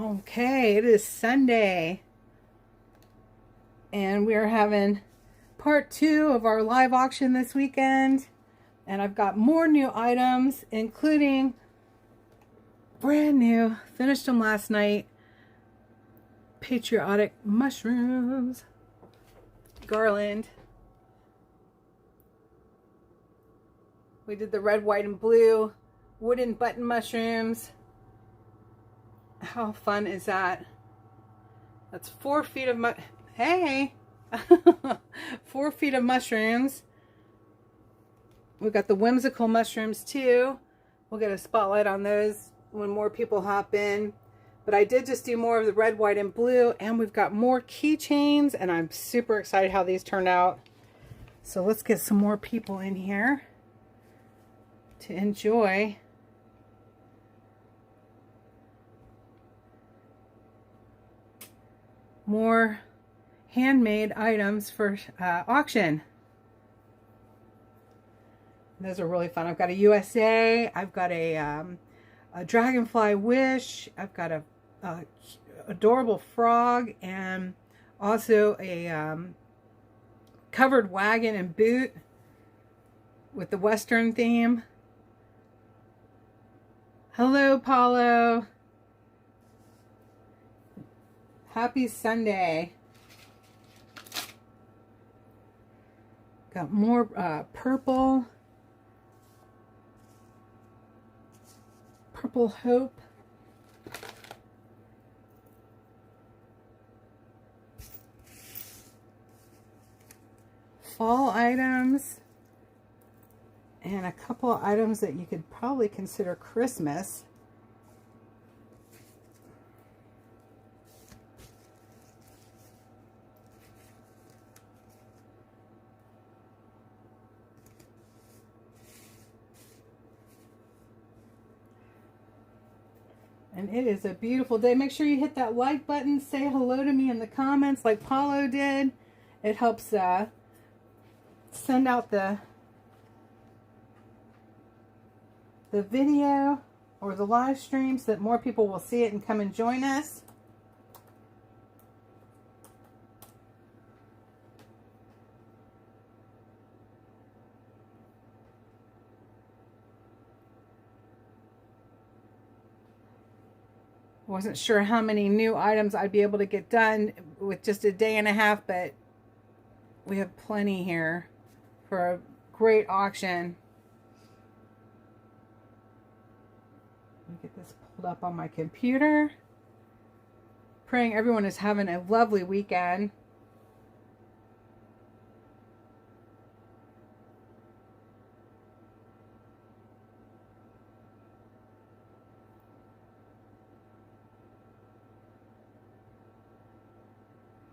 Okay, it is Sunday, and we are having part 2 of our live auction this weekend, and I've got more new items, including brand new, finished them last night, patriotic mushrooms, garland. We did the red, white, and blue wooden button mushrooms. How fun is that? That's 4 feet of 4 feet of mushrooms. We've got the whimsical mushrooms too. We'll get a spotlight on those when more people hop in. But I did just do more of the red, white, and blue, and we've got more keychains, and I'm super excited how these turned out. So let's get some more people in here to enjoy. More handmade items for auction. Those are really fun. I've got a USA. I've got a dragonfly wish. I've got a adorable frog, and also a covered wagon and boot with the Western theme. Hello, Paulo. Happy Sunday. Got more purple hope. Fall items. And a couple of items that you could probably consider Christmas. And it is a beautiful day. Make sure you hit that like button. Say hello to me in the comments like Paulo did. It helps send out the video or the live stream so that more people will see it and come and join us. Wasn't sure how many new items I'd be able to get done with just a day and a half, but we have plenty here for a great auction. Let me get this pulled up on my computer. Praying everyone is having a lovely weekend.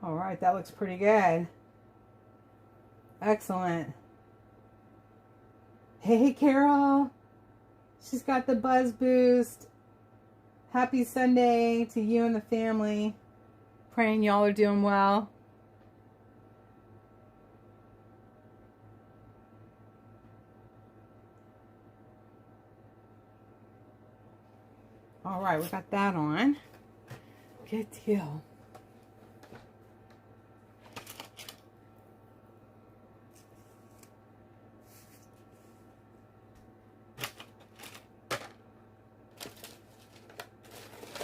All right, that looks pretty good. Excellent. Hey, Carol. She's got the buzz boost. Happy Sunday to you and the family. Praying y'all are doing well. All right, we got that on. Good deal.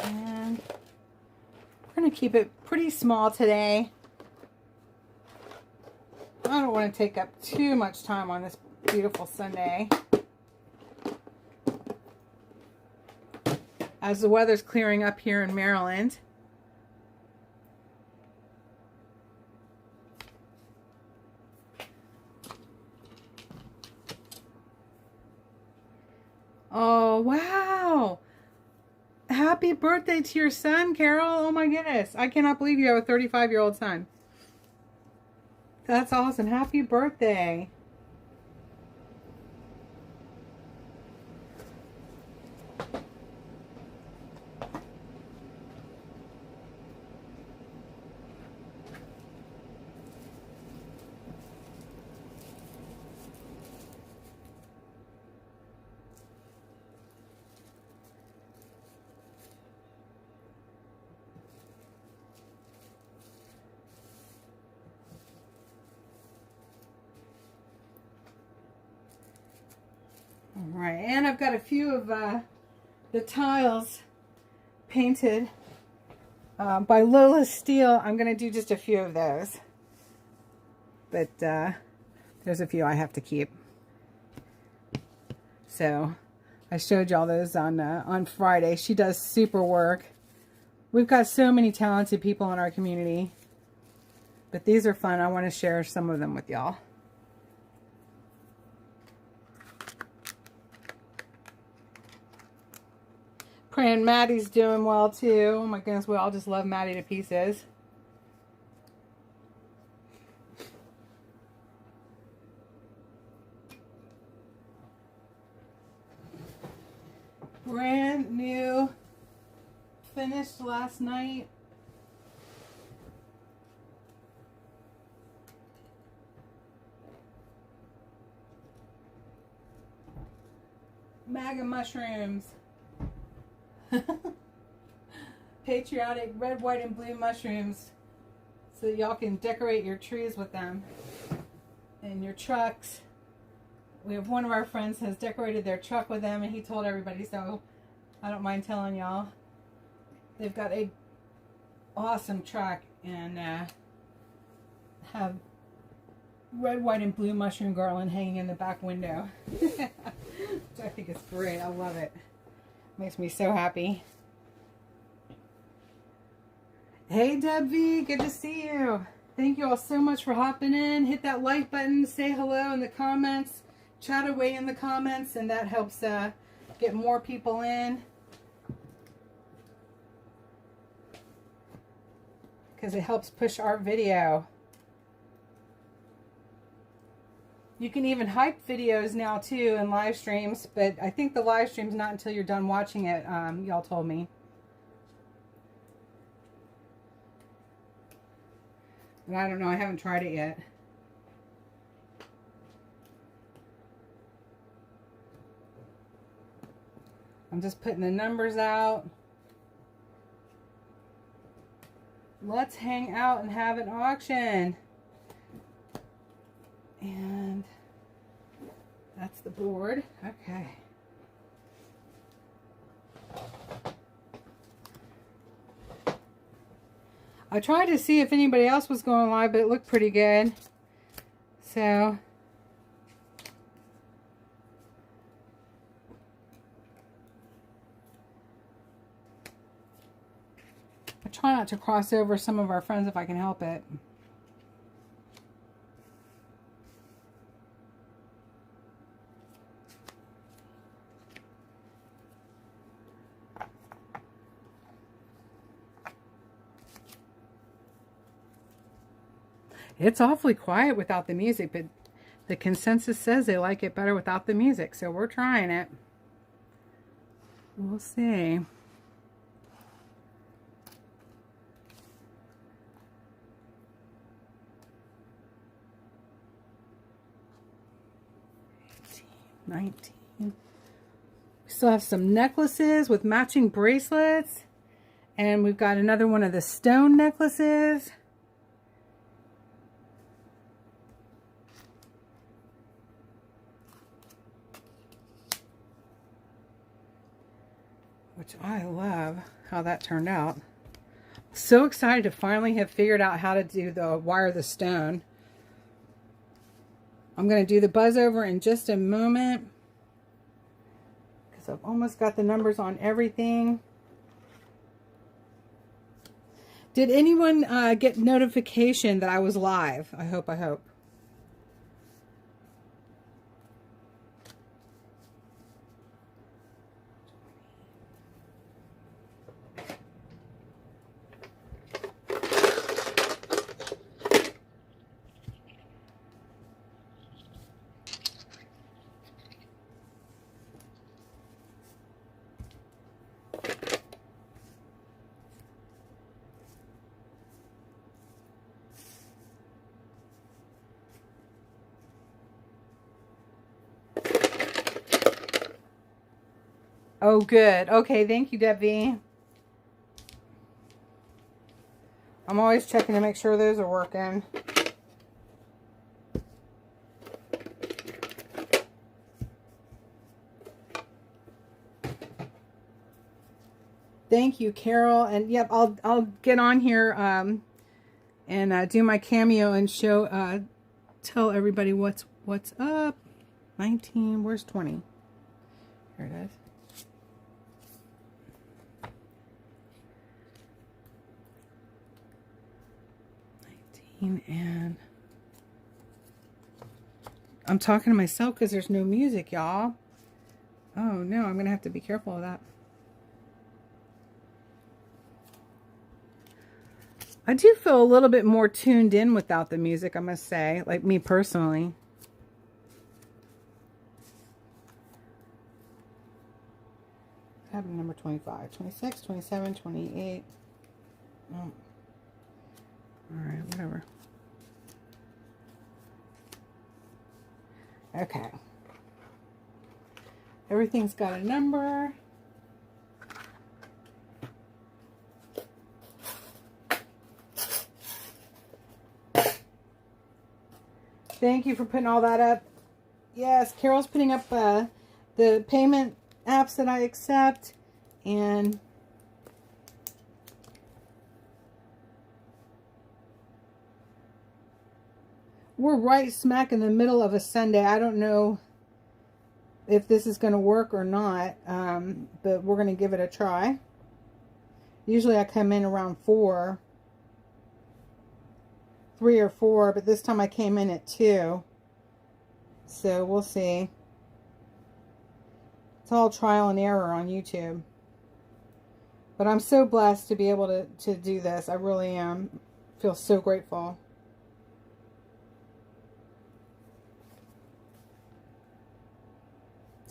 And we're going to keep it pretty small today. I don't want to take up too much time on this beautiful Sunday, as the weather's clearing up here in Maryland. Oh, wow. Happy birthday to your son, Carol. Oh my goodness. I cannot believe you have a 35-year-old son. That's awesome. Happy birthday. Alright, and I've got a few of the tiles painted by Lola Steele. I'm going to do just a few of those. But there's a few I have to keep. So I showed y'all those on Friday. She does super work. We've got so many talented people in our community. But these are fun. I want to share some of them with y'all. Praying Maddie's doing well too. Oh my goodness, we all just love Maddie to pieces. Brand new, finished last night. MAGA mushrooms. Patriotic red, white, and blue mushrooms, so that y'all can decorate your trees with them and your trucks. We have one of our friends has decorated their truck with them, and he told everybody, so I don't mind telling y'all. They've got a awesome truck and have red, white, and blue mushroom garland hanging in the back window. Which I think is great. I love it. Makes me so happy. Hey Deb V, good to see you. Thank you all so much for hopping in. Hit that like button, say hello in the comments, chat away in the comments, and that helps get more people in. Because it helps push our video. You can even hype videos now too in live streams, but I think the live stream's not until you're done watching it, y'all told me. And I don't know, I haven't tried it yet. I'm just putting the numbers out. Let's hang out and have an auction. And that's the board. Okay. I tried to see if anybody else was going live, but it looked pretty good. So I try not to cross over some of our friends if I can help it. It's awfully quiet without the music, but the consensus says they like it better without the music, so we're trying it. We'll see. $19. We still have some necklaces with matching bracelets, and we've got another one of the stone necklaces. Which I love how that turned out. So excited to finally have figured out how to wire the stone. I'm going to do the buzz over in just a moment, because I've almost got the numbers on everything. Did anyone get notification that I was live? I hope. Oh, good. Okay, thank you, Debbie. I'm always checking to make sure those are working. Thank you, Carol. And yep, I'll get on here and do my cameo and show tell everybody what's up. 19, where's 20? Here it is. And I'm talking to myself because there's no music, y'all. Oh no, I'm gonna have to be careful of that. I do feel a little bit more tuned in without the music, I must say, like me personally. Cabinet number 25, 26, 27, 28. Oh. All right, whatever. Okay. Everything's got a number. Thank you for putting all that up. Yes, Carol's putting up the payment apps that I accept, and we're right smack in the middle of a Sunday. I don't know if this is going to work or not, but we're going to give it a try. Usually I come in around 3 or 4, but this time I came in at 2. So we'll see. It's all trial and error on YouTube. But I'm so blessed to be able to do this. I really am. Feel so grateful.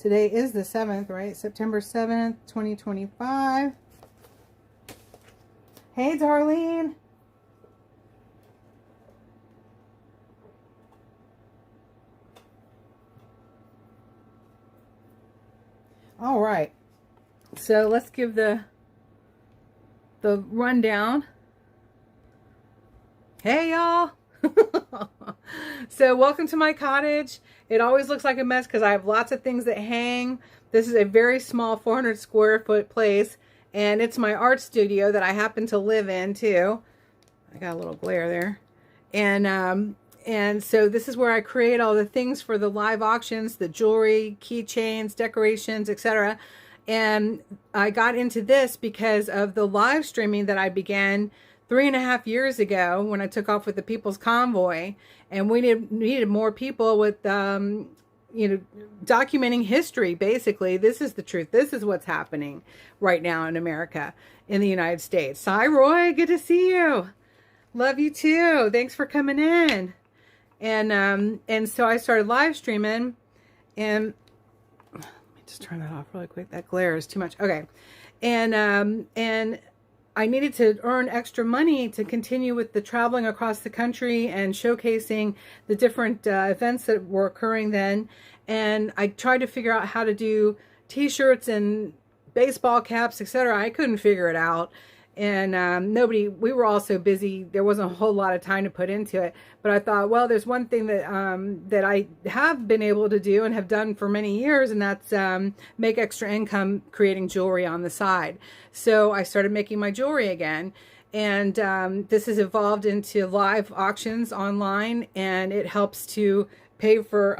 Today is the 7th, right? September 7th, 2025. Hey, Darlene. All right, so let's give the rundown. Hey, y'all. So welcome to my cottage. It always looks like a mess because I have lots of things that hang. This is a very small 400 square foot place, and it's my art studio that I happen to live in too. I got a little glare there. And so this is where I create all the things for the live auctions, the jewelry, keychains, decorations, etc. And I got into this because of the live streaming that I began 3.5 years ago when I took off with the People's Convoy. And we needed more people with, documenting history, basically. This is the truth. This is what's happening right now in America, in the United States. Hi, Roy. Good to see you. Love you too. Thanks for coming in. And so I started live streaming, and let me just turn that off really quick. That glare is too much. Okay. And I needed to earn extra money to continue with the traveling across the country and showcasing the different events that were occurring then. And I tried to figure out how to do t-shirts and baseball caps, etc. I couldn't figure it out. And we were all so busy, there wasn't a whole lot of time to put into it. But I thought, well, there's one thing that that I have been able to do and have done for many years, and that's make extra income creating jewelry on the side. So I started making my jewelry again. And this has evolved into live auctions online, and it helps to pay for,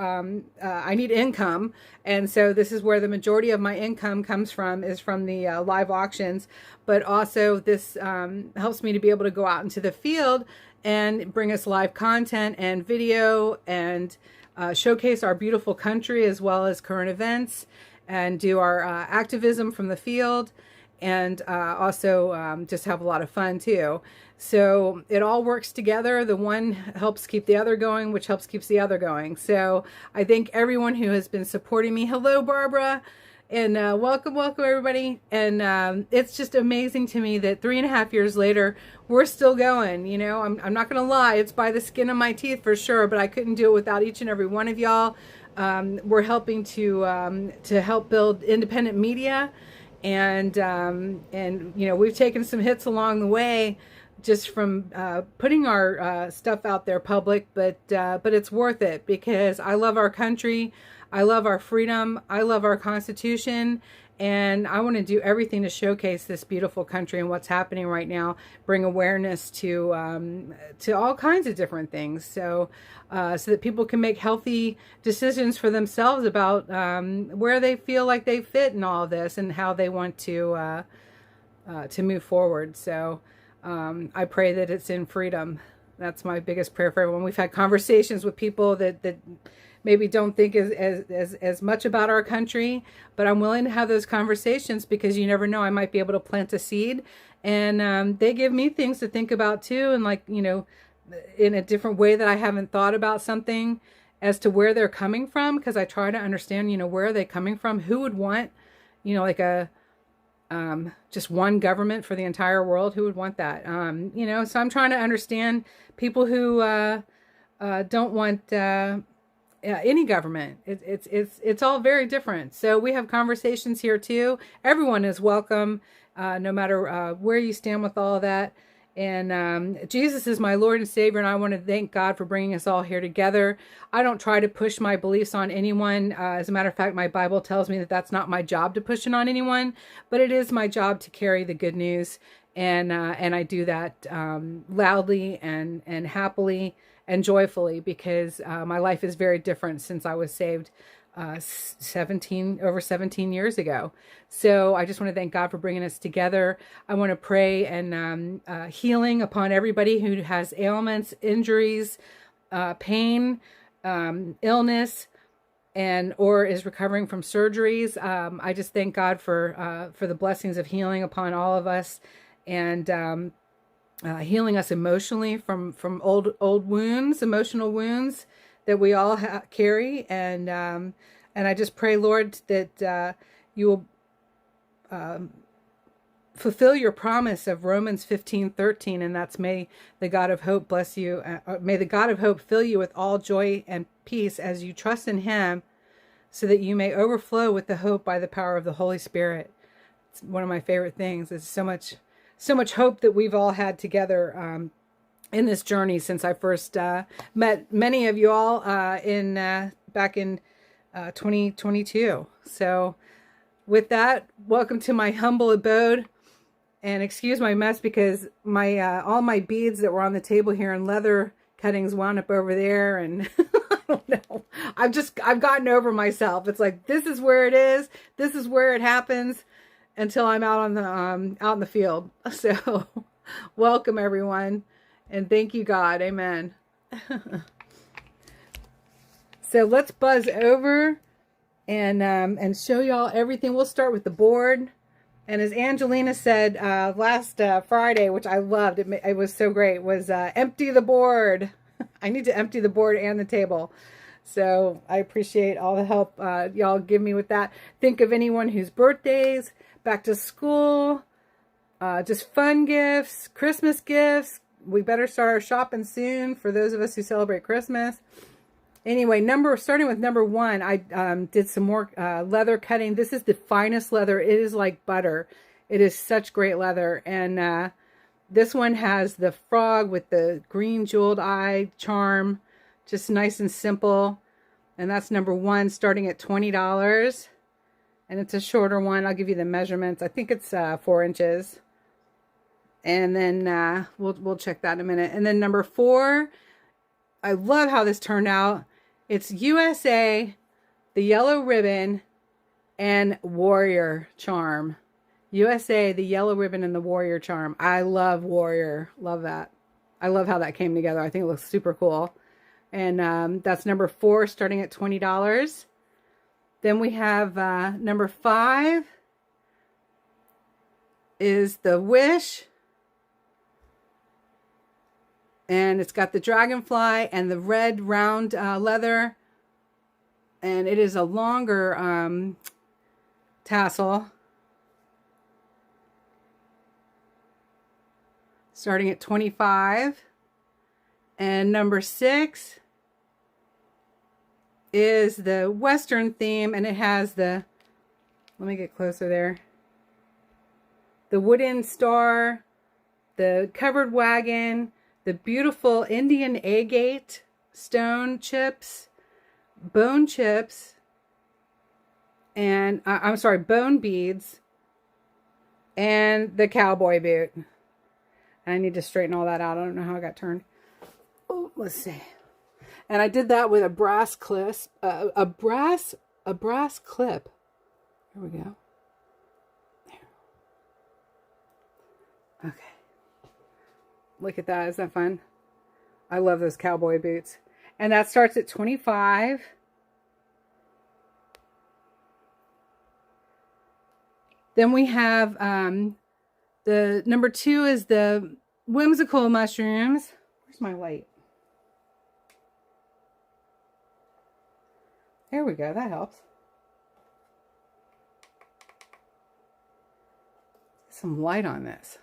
I need income. And so this is where the majority of my income comes from, is from the live auctions. But also this helps me to be able to go out into the field and bring us live content and video and showcase our beautiful country as well as current events, and do our activism from the field, and also just have a lot of fun too. So it all works together. The one helps keep the other going, which helps keeps the other going. So I thank everyone who has been supporting me. Hello, Barbara. And welcome everybody. And it's just amazing to me that 3.5 years later, we're still going. You know, I'm not going to lie. It's by the skin of my teeth for sure, but I couldn't do it without each and every one of y'all. We're helping to help build independent media. And you know, we've taken some hits along the way, just from putting our stuff out there public, but it's worth it, because I love our country, I love our freedom, I love our Constitution, And I want to do everything to showcase this beautiful country and what's happening right now, bring awareness to all kinds of different things, so that people can make healthy decisions for themselves about where they feel like they fit in all of this and how they want to move forward. So I pray that it's in freedom. That's my biggest prayer for everyone. We've had conversations with people that maybe don't think as much about our country, but I'm willing to have those conversations because you never know. I might be able to plant a seed, and they give me things to think about too, and like, you know, in a different way that I haven't thought about something as to where they're coming from, because I try to understand, you know, where are they coming from? Who would want, you know, like a just one government for the entire world? Who would want that? You know, so I'm trying to understand people who don't want any government. It's all very different. So we have conversations here too. Everyone is welcome, no matter where you stand with all of that. And Jesus is my Lord and Savior, and I want to thank God for bringing us all here together. I don't try to push my beliefs on anyone. As a matter of fact, my Bible tells me that that's not my job to push it on anyone, but it is my job to carry the good news, and I do that loudly and happily and joyfully, because my life is very different since I was saved over 17 years ago. So I just want to thank God for bringing us together. I want to pray and healing upon everybody who has ailments, injuries, pain, illness, and or is recovering from surgeries. I just thank God for the blessings of healing upon all of us, and healing us emotionally from old wounds, emotional wounds that we all carry. And I just pray, Lord, that you will fulfill your promise of Romans 15:13, and that's, may the God of hope bless you. May the God of hope fill you with all joy and peace as you trust in him, so that you may overflow with the hope by the power of the Holy Spirit. It's one of my favorite things. It's so much hope that we've all had together in this journey since I first met many of you all back in 2022. So with that, welcome to my humble abode, and excuse my mess because my all my beads that were on the table here and leather cuttings wound up over there, and I don't know. I've gotten over myself. It's like, this is where it is. This is where it happens until I'm out in the field. So welcome everyone, and thank you God. Amen. So let's buzz over and show y'all everything. We'll start with the board. And as Angelina said last Friday, which I loved, it was so great, was empty the board. I need to empty the board and the table. So I appreciate all the help y'all give me with that. Think of anyone whose birthdays, back to school, just fun gifts, Christmas gifts. We better start our shopping soon for those of us who celebrate Christmas. Anyway, starting with number 1, I did some more leather cutting. This is the finest leather. It is like butter. It is such great leather. And this one has the frog with the green jeweled eye charm. Just nice and simple. And that's number 1, starting at $20. And it's a shorter one. I'll give you the measurements. I think it's 4 inches. And then we'll check that in a minute. And then number 4, I love how this turned out. It's USA, the yellow ribbon, and warrior charm. USA, the yellow ribbon, and the warrior charm. I love warrior. Love that. I love how that came together. I think it looks super cool. And that's number 4, starting at $20. Then we have number 5 is the Wish. And it's got the dragonfly and the red round leather. And it is a longer tassel. Starting at $25. And number 6 is the Western theme. And it has the, let me get closer there, the wooden star, the covered wagon, the beautiful Indian agate stone chips, bone chips, and I'm sorry, bone beads, and the cowboy boot. And I need to straighten all that out. I don't know how I got turned. Oh, let's see. And I did that with a brass clip, a brass clip. There we go. There. Okay. Look at that. Isn't that fun? I love those cowboy boots. And that starts at $25. Then we have the number 2 is the whimsical mushrooms. Where's my light? There we go. That helps. Some light on this.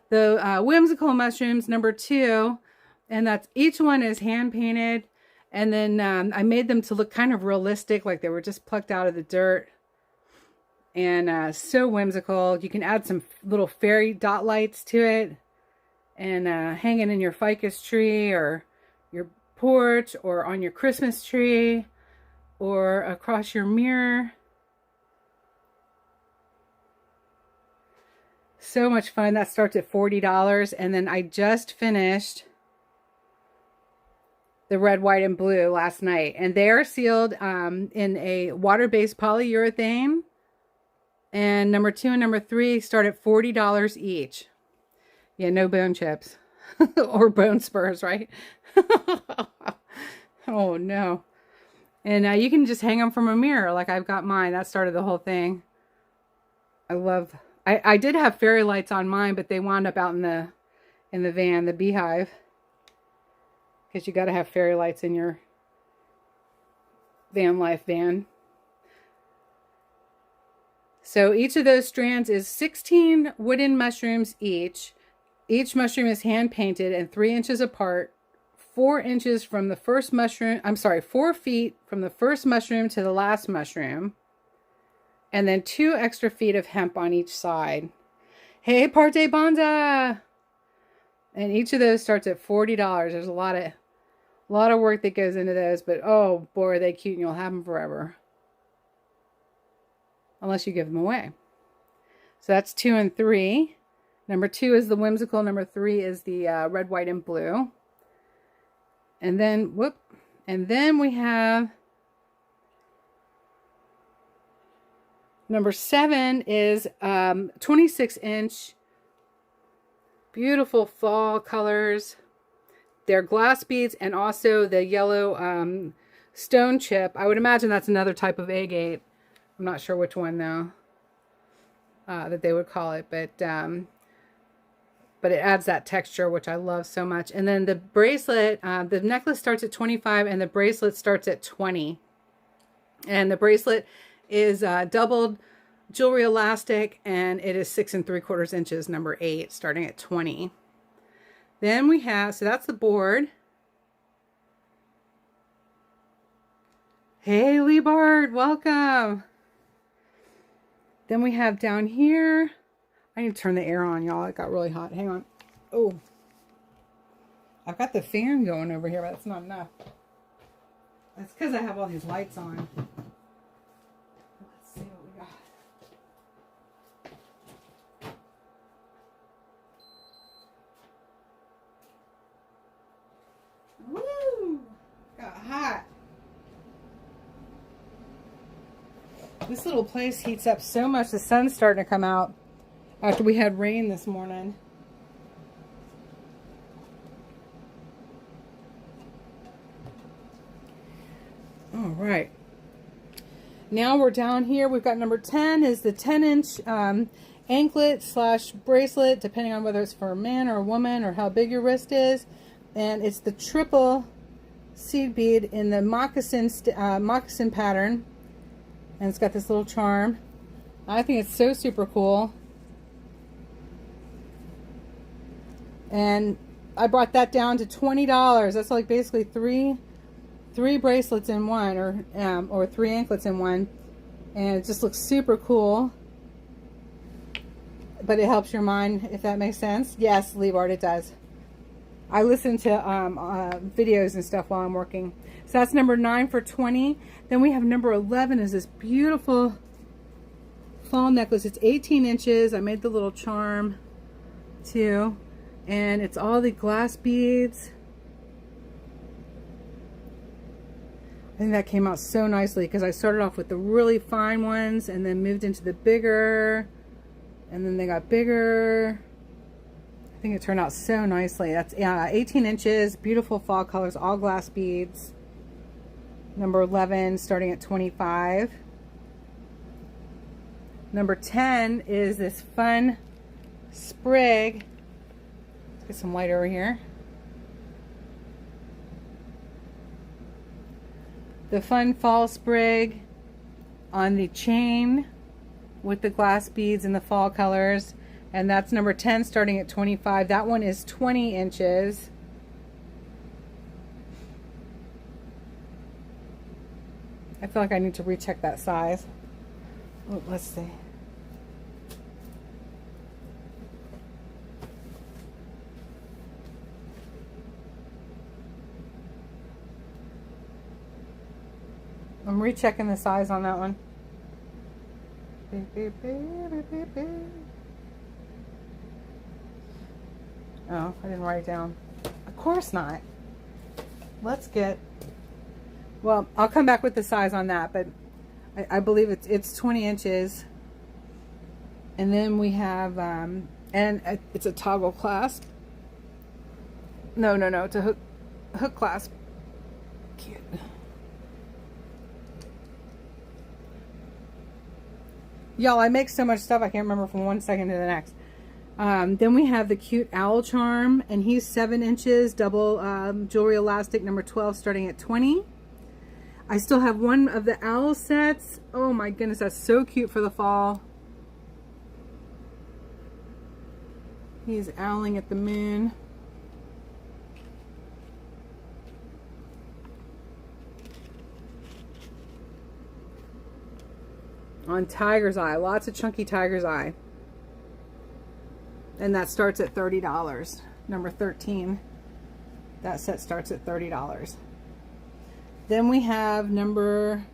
The whimsical mushrooms, number 2, and that's each one is hand painted, and then I made them to look kind of realistic, like they were just plucked out of the dirt, and so whimsical. You can add some little fairy dot lights to it, and hang it in your ficus tree or your porch or on your Christmas tree or across your mirror. So much fun. That starts at $40. And then I just finished the red, white, and blue last night. And they are sealed in a water-based polyurethane. And number 2 and number 3 start at $40 each. Yeah, no bone chips. Or bone spurs, right? Oh, no. And you can just hang them from a mirror like I've got mine. That started the whole thing. I did have fairy lights on mine, but they wound up out in the van, the beehive. Because you got to have fairy lights in your van life van. So each of those strands is 16 wooden mushrooms each. Each mushroom is hand painted and 3 inches apart. 4 inches from the first mushroom, 4 feet from the first mushroom to the last mushroom. And then 2 extra feet of hemp on each side. Hey, Parte Bonza! And each of those starts at $40. There's a lot of work that goes into those, but oh boy, are they cute, and you'll have them forever. Unless you give them away. So that's 2 and 3. Number 2 is the whimsical. Number 3 is the red, white, and blue. And then, we have number 7 is 26-inch. Beautiful fall colors. They're glass beads and also the yellow stone chip. I would imagine that's another type of agate. I'm not sure which one though that they would call it, but it adds that texture, which I love so much. And then the bracelet, the necklace starts at $25 and the bracelet starts at $20. And the bracelet is doubled jewelry elastic, and it is 6 3/4 inches, number 8, starting at $20. Then we have, so that's the board. Hey, Lee Bard, welcome. Then we have down here, I need to turn the air on, y'all. It got really hot. Hang on. Oh, I've got the fan going over here, but that's not enough. That's because I have all these lights on. Let's see what we got. Woo! Got hot. This little place heats up so much. The sun's starting to come out after we had rain this morning. All right. Now we're down here. We've got number 10 is the 10-inch anklet / bracelet, depending on whether it's for a man or a woman or how big your wrist is. And it's the triple seed bead in the moccasin pattern. And it's got this little charm. I think it's so super cool. And I brought that down to $20. That's like basically three bracelets in one, or 3 anklets in one. And it just looks super cool. But it helps your mind, if that makes sense. Yes, Lee Bard, it does. I listen to videos and stuff while I'm working. So that's number 9 for 20. Then we have number 11 is this beautiful fall necklace. It's 18 inches. I made the little charm too. And it's all the glass beads. I think that came out so nicely because I started off with the really fine ones and then moved into the bigger. And then they got bigger. I think it turned out so nicely. That's 18 inches, beautiful fall colors, all glass beads. Number 11 starting at 25. Number 10 is this fun sprig. Let's get some light over here. The fun fall sprig on the chain with the glass beads and the fall colors. And that's number 10 starting at 25. That one is 20 inches. I feel like I need to recheck that size. Oh, let's see. I'm rechecking the size on that one. Oh, I didn't write it down. Of course not. Let's get... Well, I'll come back with the size on that, but I believe it's 20 inches. And then we have, and it's a toggle clasp. No, it's a hook clasp. Cute. Y'all, I make so much stuff I can't remember from one second to the next. Then we have the cute owl charm, and he's 7 inches, double jewelry elastic, number 12, starting at 20. I still have one of the owl sets. Oh my goodness, that's so cute for the fall. He's owling at the moon. On tiger's eye, lots of chunky tiger's eye. And that starts at $30. Number 13. That set starts at $30. Then we have number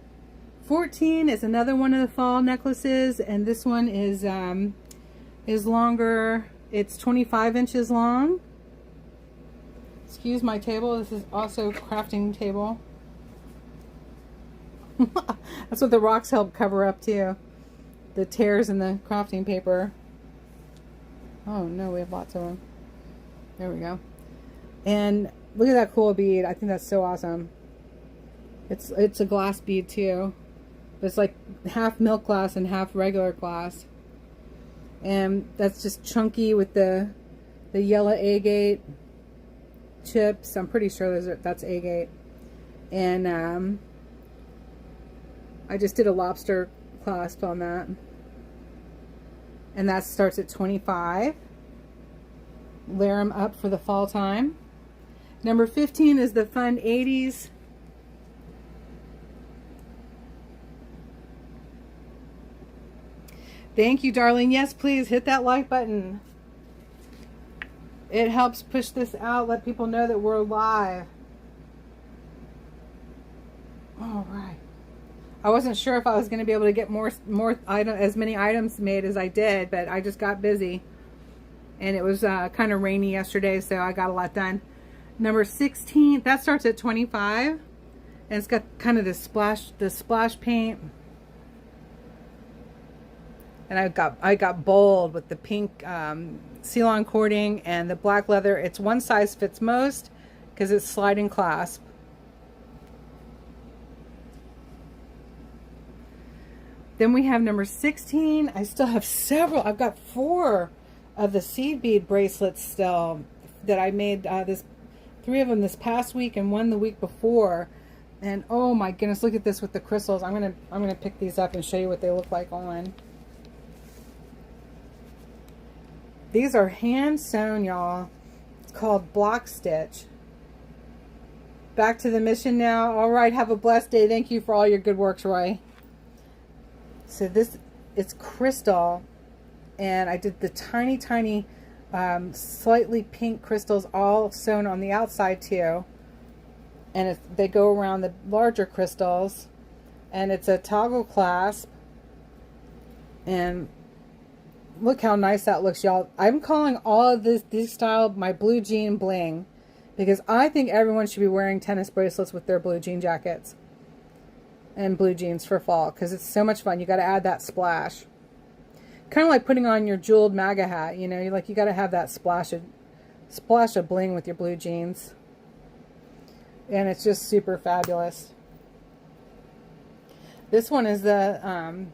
14 is another one of the fall necklaces, and this one is longer. It's 25 inches long. Excuse my table. This is also a crafting table. That's what the rocks help cover up too. The tears in the crafting paper. Oh no, we have lots of them. There we go. And look at that cool bead. I think that's so awesome. It's a glass bead too. It's like half milk glass and half regular glass. And that's just chunky with the yellow agate chips. I'm pretty sure that's agate. And I just did a lobster clasp on that. And that starts at 25. Layer them up for the fall time. Number 15 is the fun 80s. Thank you, darling. Yes, please hit that like button. It helps push this out, let people know that we're live. All right. I wasn't sure if I was going to be able to get as many items made as I did, but I just got busy. And it was kind of rainy yesterday, so I got a lot done. Number 16, that starts at 25. And it's got kind of the splash paint. And I got bold with the pink seal-on cording and the black leather. It's one size fits most because it's sliding clasp. Then we have number 16. I still have several. I've got 4 of the seed bead bracelets still that I made. 3 of them this past week and 1 the week before. And oh my goodness, look at this with the crystals. I'm gonna pick these up and show you what they look like on. These are hand sewn, y'all. It's called block stitch. Back to the mission now. All right, have a blessed day. Thank you for all your good works, Roy. So this, it's crystal, and I did the tiny slightly pink crystals all sewn on the outside too. And they go around the larger crystals. And it's a toggle clasp. And look how nice that looks, y'all. I'm calling all of this style my blue jean bling, because I think everyone should be wearing tennis bracelets with their blue jean jackets and blue jeans for fall, because it's so much fun. You got to add that splash. Kind of like putting on your jeweled MAGA hat, you know. You got to have that splash of bling with your blue jeans, and it's just super fabulous. This one is the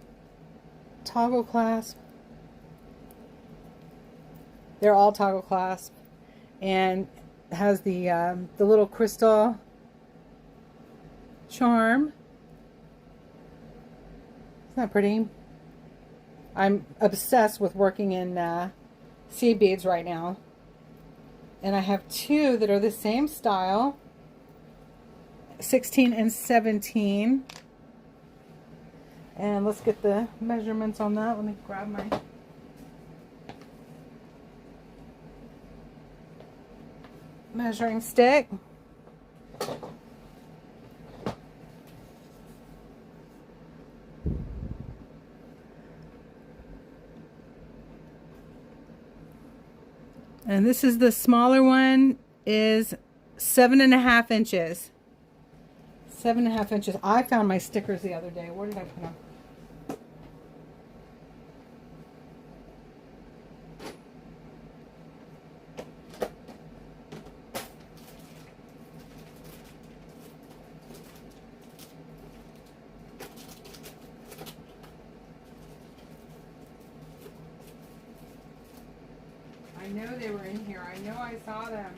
toggle clasp. They're all toggle clasp, and has the little crystal charm. Isn't that pretty? I'm obsessed with working in seed beads right now, and I have two that are the same style, 16 and 17. And let's get the measurements on that. Let me grab my measuring stick. And this is the smaller one, is 7.5 inches. 7.5 inches. I found my stickers the other day. Where did I put them? I know they were in here. I know I saw them.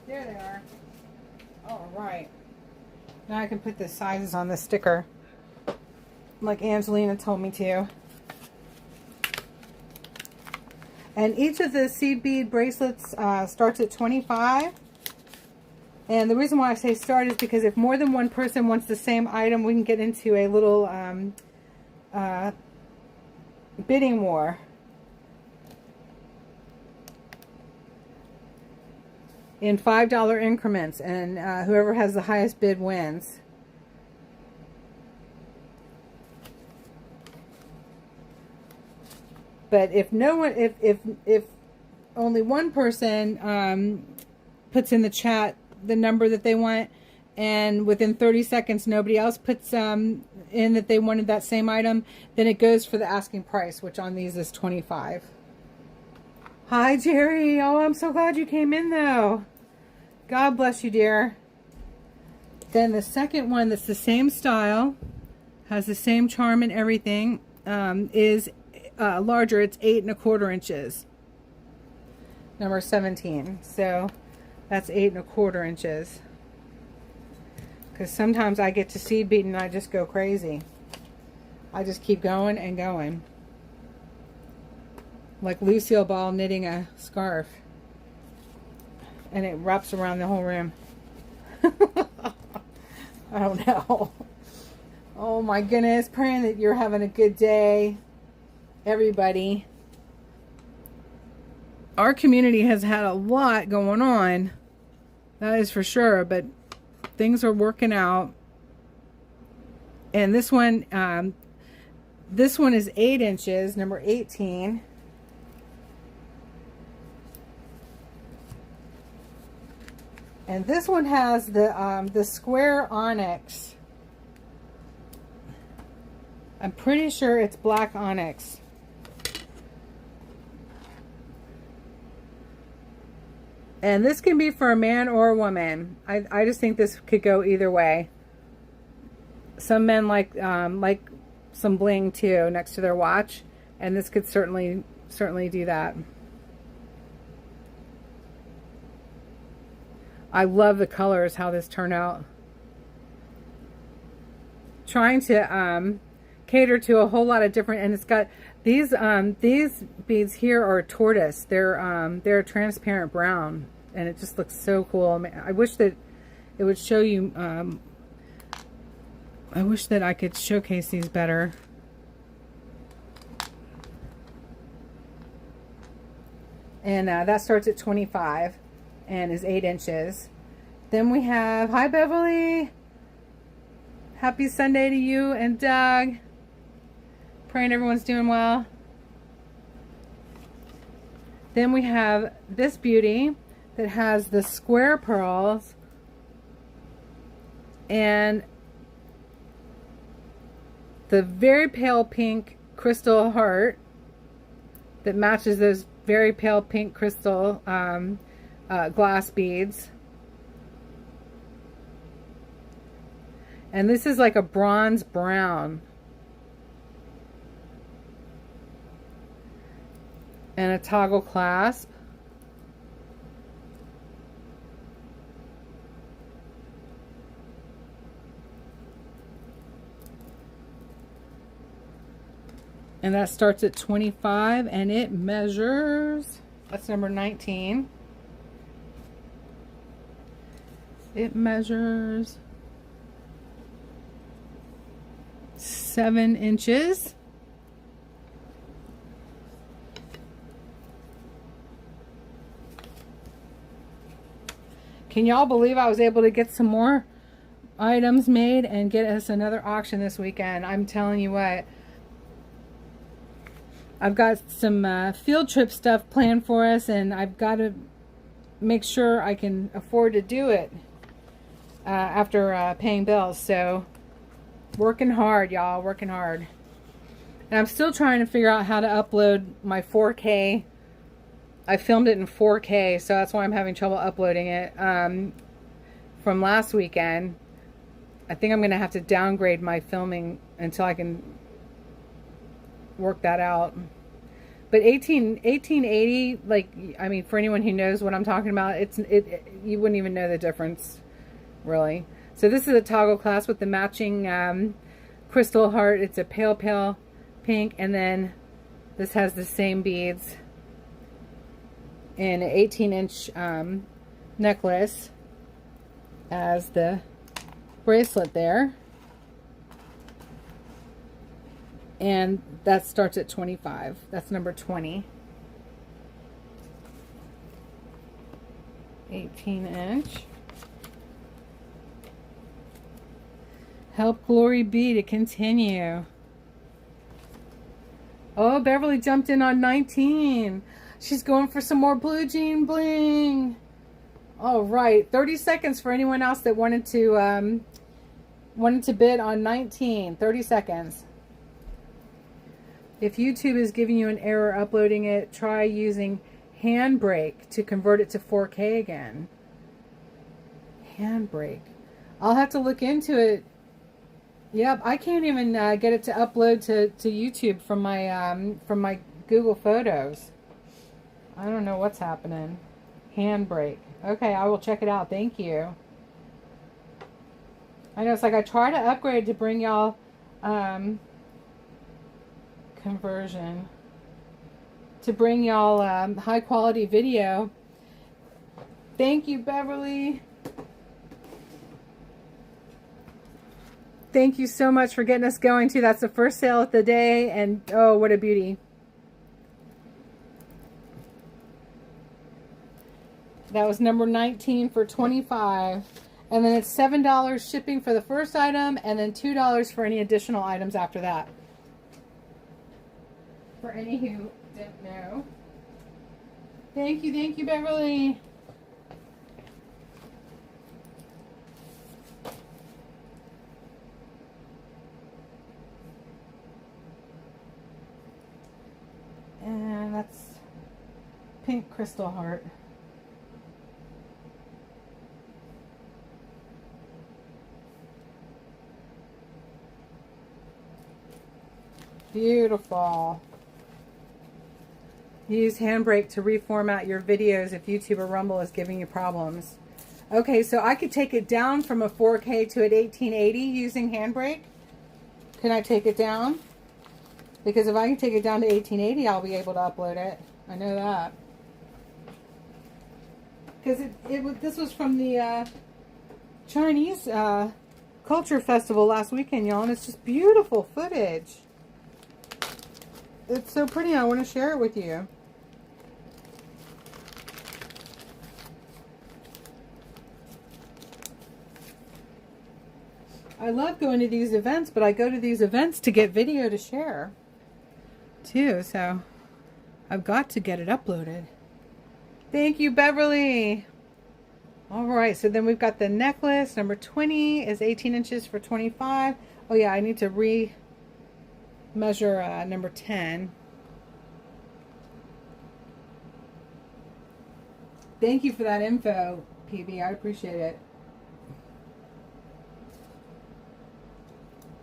There they are. All right. Now I can put the sizes on the sticker, like Angelina told me to. And each of the seed bead bracelets starts at $25. And the reason why I say start is because if more than one person wants the same item, we can get into a little bidding war. In $5 increments, and whoever has the highest bid wins. But if no one, if only one person puts in the chat the number that they want, and within 30 seconds nobody else puts in that they wanted that same item, then it goes for the asking price, which on these is $25. Hi Jerry. Oh, I'm so glad you came in though. God bless you, dear. Then the second one that's the same style, has the same charm and everything, is larger. It's 8.25 inches. Number 17. So that's 8.25 inches. Because sometimes I get to seed bead and I just go crazy. I just keep going and going. Like Lucille Ball knitting a scarf. And it wraps around the whole room. I don't know. Oh my goodness. Praying that you're having a good day, everybody. Our community has had a lot going on. That is for sure. But things are working out. And this one is 8 inches, number 18. And this one has the square onyx. I'm pretty sure it's black onyx. And this can be for a man or a woman. I just think this could go either way. Some men like some bling too next to their watch, and this could certainly do that. I love the colors, how this turned out. Trying to cater to a whole lot of different, and it's got these beads here are tortoise. They're transparent brown, and it just looks so cool. I wish that it would show you. I wish that I could showcase these better. And that starts at 25 and is 8 inches. Then we have, hi Beverly. Happy Sunday to you and Doug. Praying everyone's doing well. Then we have this beauty that has the square pearls and the very pale pink crystal heart that matches those very pale pink crystal glass beads. And this is like a bronze brown. And a toggle clasp. And that starts at 25 and it measures, that's number 19. It measures 7 inches. Can y'all believe I was able to get some more items made and get us another auction this weekend? I'm telling you what. I've got some field trip stuff planned for us, and I've got to make sure I can afford to do it after paying bills. So, working hard, y'all, working hard. And I'm still trying to figure out how to upload my 4K. I filmed it in 4K, so that's why I'm having trouble uploading it from last weekend. I think I'm going to have to downgrade my filming until I can work that out. But 1880, like, I mean, for anyone who knows what I'm talking about, you wouldn't even know the difference, really. So this is a toggle clasp with the matching crystal heart. It's a pale pink, and then this has the same beads in an 18-inch necklace as the bracelet there. And that starts at 25. That's number 20. 18-inch. Help GloryBee to continue. Oh, Beverly jumped in on 19. She's going for some more blue jean bling. All right, 30 seconds for anyone else that wanted to bid on 19. 30 seconds. If YouTube is giving you an error uploading it, try using Handbrake to convert it to 4K again. Handbrake. I'll have to look into it. Yep, I can't even get it to upload to YouTube from my Google Photos. I don't know what's happening. Handbrake. Okay, I will check it out. Thank you. I know it's like I try to upgrade to bring y'all conversion, to bring y'all high quality video. Thank you, Beverly. Thank you so much for getting us going too. That's the first sale of the day, and oh, what a beauty. That was number 19 for 25. And then it's $7 shipping for the first item, and then $2 for any additional items after that. For any who didn't know. Thank you, Beverly. And that's pink crystal heart. Beautiful. Use Handbrake to reformat your videos if YouTube or Rumble is giving you problems. Okay, so I could take it down from a 4K to an 1880 using Handbrake. Can I take it down? Because if I can take it down to 1880, I'll be able to upload it. I know that. Because this was from the Chinese Culture Festival last weekend, y'all, and it's just beautiful footage. It's so pretty. I want to share it with you. I love going to these events, but I go to these events to get video to share too, so I've got to get it uploaded. Thank you, Beverly. All right, so then we've got the necklace. Number 20 is 18 inches for 25. Oh yeah, I need to measure number 10. Thank you for that info, PB. I appreciate it.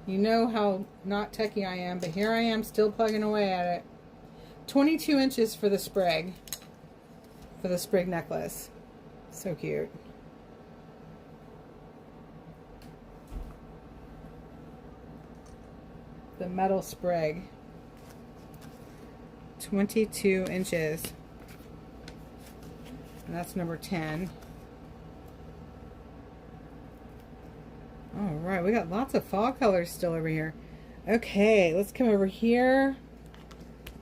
You know how not techie I am, but here I am still plugging away at it. 22 inches for the sprig necklace. So cute. The metal sprig. 22 inches. And that's number 10. All right, we got lots of fall colors still over here. Okay, let's come over here.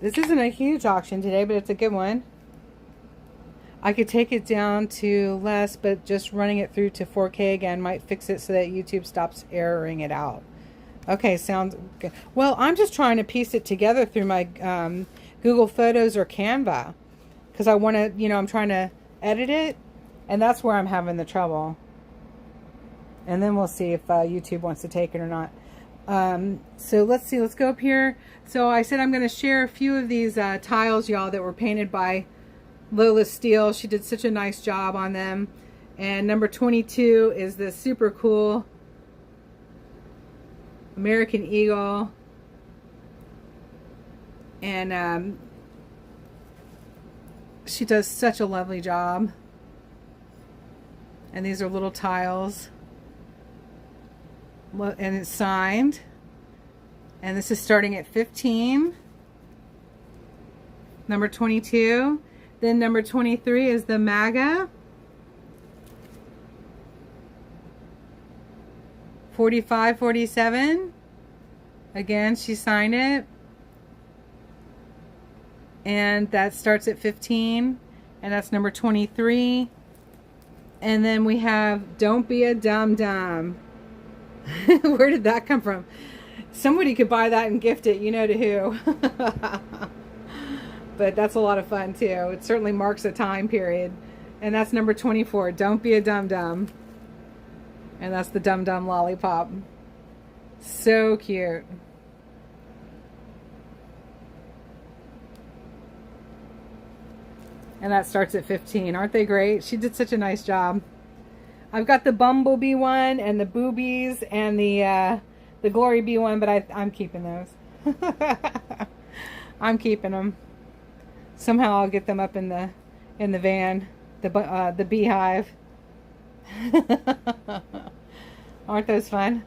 This isn't a huge auction today, but it's a good one. I could take it down to less, but just running it through to 4K again might fix it so that YouTube stops erroring it out. Okay, sounds good. Well, I'm just trying to piece it together through my Google Photos or Canva, because I want to, you know, I'm trying to edit it, and that's where I'm having the trouble. And then we'll see if YouTube wants to take it or not. So let's see, let's go up here. So I said I'm going to share a few of these tiles, y'all, that were painted by Lola Steele. She did such a nice job on them. And number 22 is this super cool American Eagle. And she does such a lovely job. And these are little tiles. And it's signed. And this is starting at 15. Number 22. Then number 23 is the MAGA. 45, 47. Again, she signed it. And that starts at 15. And that's number 23. And then we have Don't Be a Dum Dum. Where did that come from? Somebody could buy that and gift it, you know to who. But that's a lot of fun too. It certainly marks a time period. And that's number 24. Don't Be a Dum Dum. And that's the Dum Dum Lollipop. So cute. And that starts at 15. Aren't they great? She did such a nice job. I've got the Bumblebee one and the Boobies and the GloryBee one, but I'm keeping those. I'm keeping them. Somehow I'll get them up in the van, the beehive. Aren't those fun?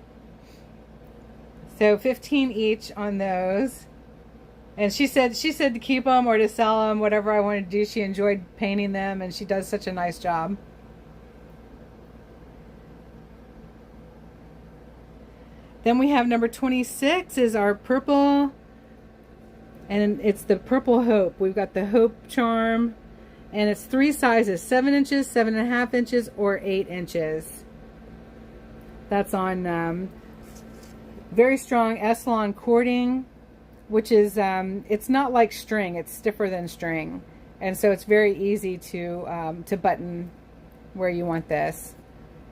So 15 each on those. And she said to keep them or to sell them, whatever I wanted to do. She enjoyed painting them, and she does such a nice job. Then we have number 26 is our purple, and it's the Purple Hope. We've got the Hope Charm, and it's 3 sizes, 7 inches, 7.5 inches, or 8 inches. That's on very strong Essilon cording, which is, it's not like string, it's stiffer than string. And so it's very easy to button where you want this.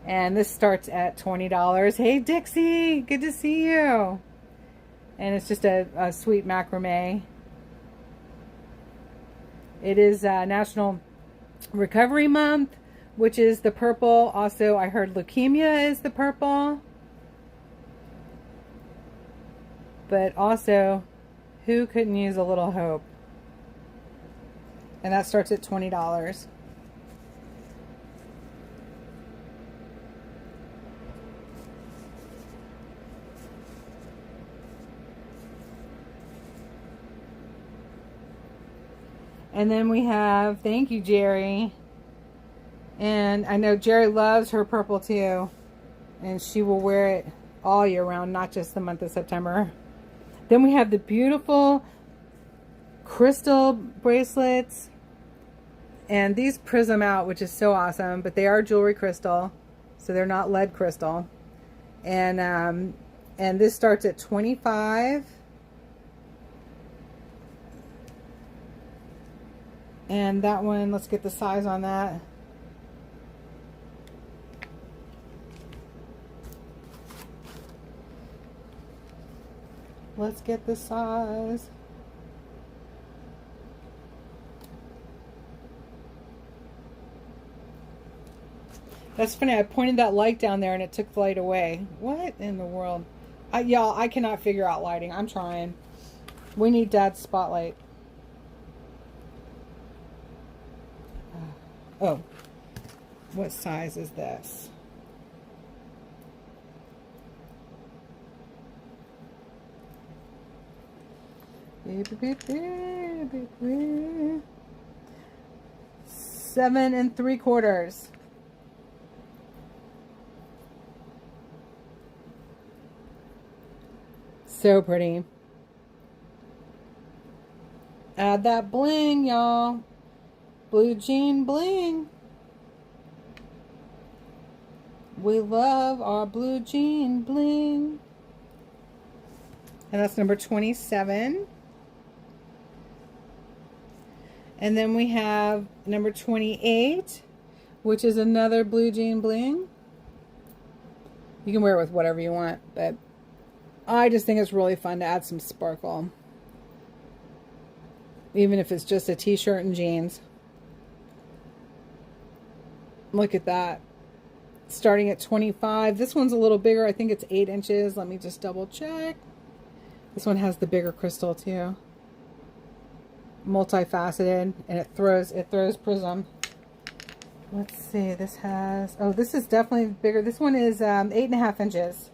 And this starts at $20. Hey Dixie, good to see you. And it's just a sweet macrame. It is National Recovery Month, which is the purple. Also, I heard leukemia is the purple. But also, who couldn't use a little hope? And that starts at $20. And then we have, thank you, Jerry. And I know Jerry loves her purple too. And she will wear it all year round, not just the month of September. Then we have the beautiful crystal bracelets. And these prism out, which is so awesome. But they are jewelry crystal. So they're not lead crystal. And this starts at 25. And that one, let's get the size on that. Let's get the size. That's funny, I pointed that light down there and it took the light away. What in the world? Y'all, I cannot figure out lighting. I'm trying. We need Dad's spotlight. Oh, what size is this? Seven and 3/4. So pretty. Add that bling, y'all. Blue jean bling. We love our blue jean bling. And that's number 27. And then we have number 28, which is another blue jean bling. You can wear it with whatever you want, but I just think it's really fun to add some sparkle. Even if it's just a t-shirt and jeans. Look at that. Starting at 25. This one's a little bigger. I think it's 8 inches. Let me just double check. This one has the bigger crystal too. Multifaceted, and it throws prism. Let's see, this has, oh, this is definitely bigger. This one is 8.5 inches.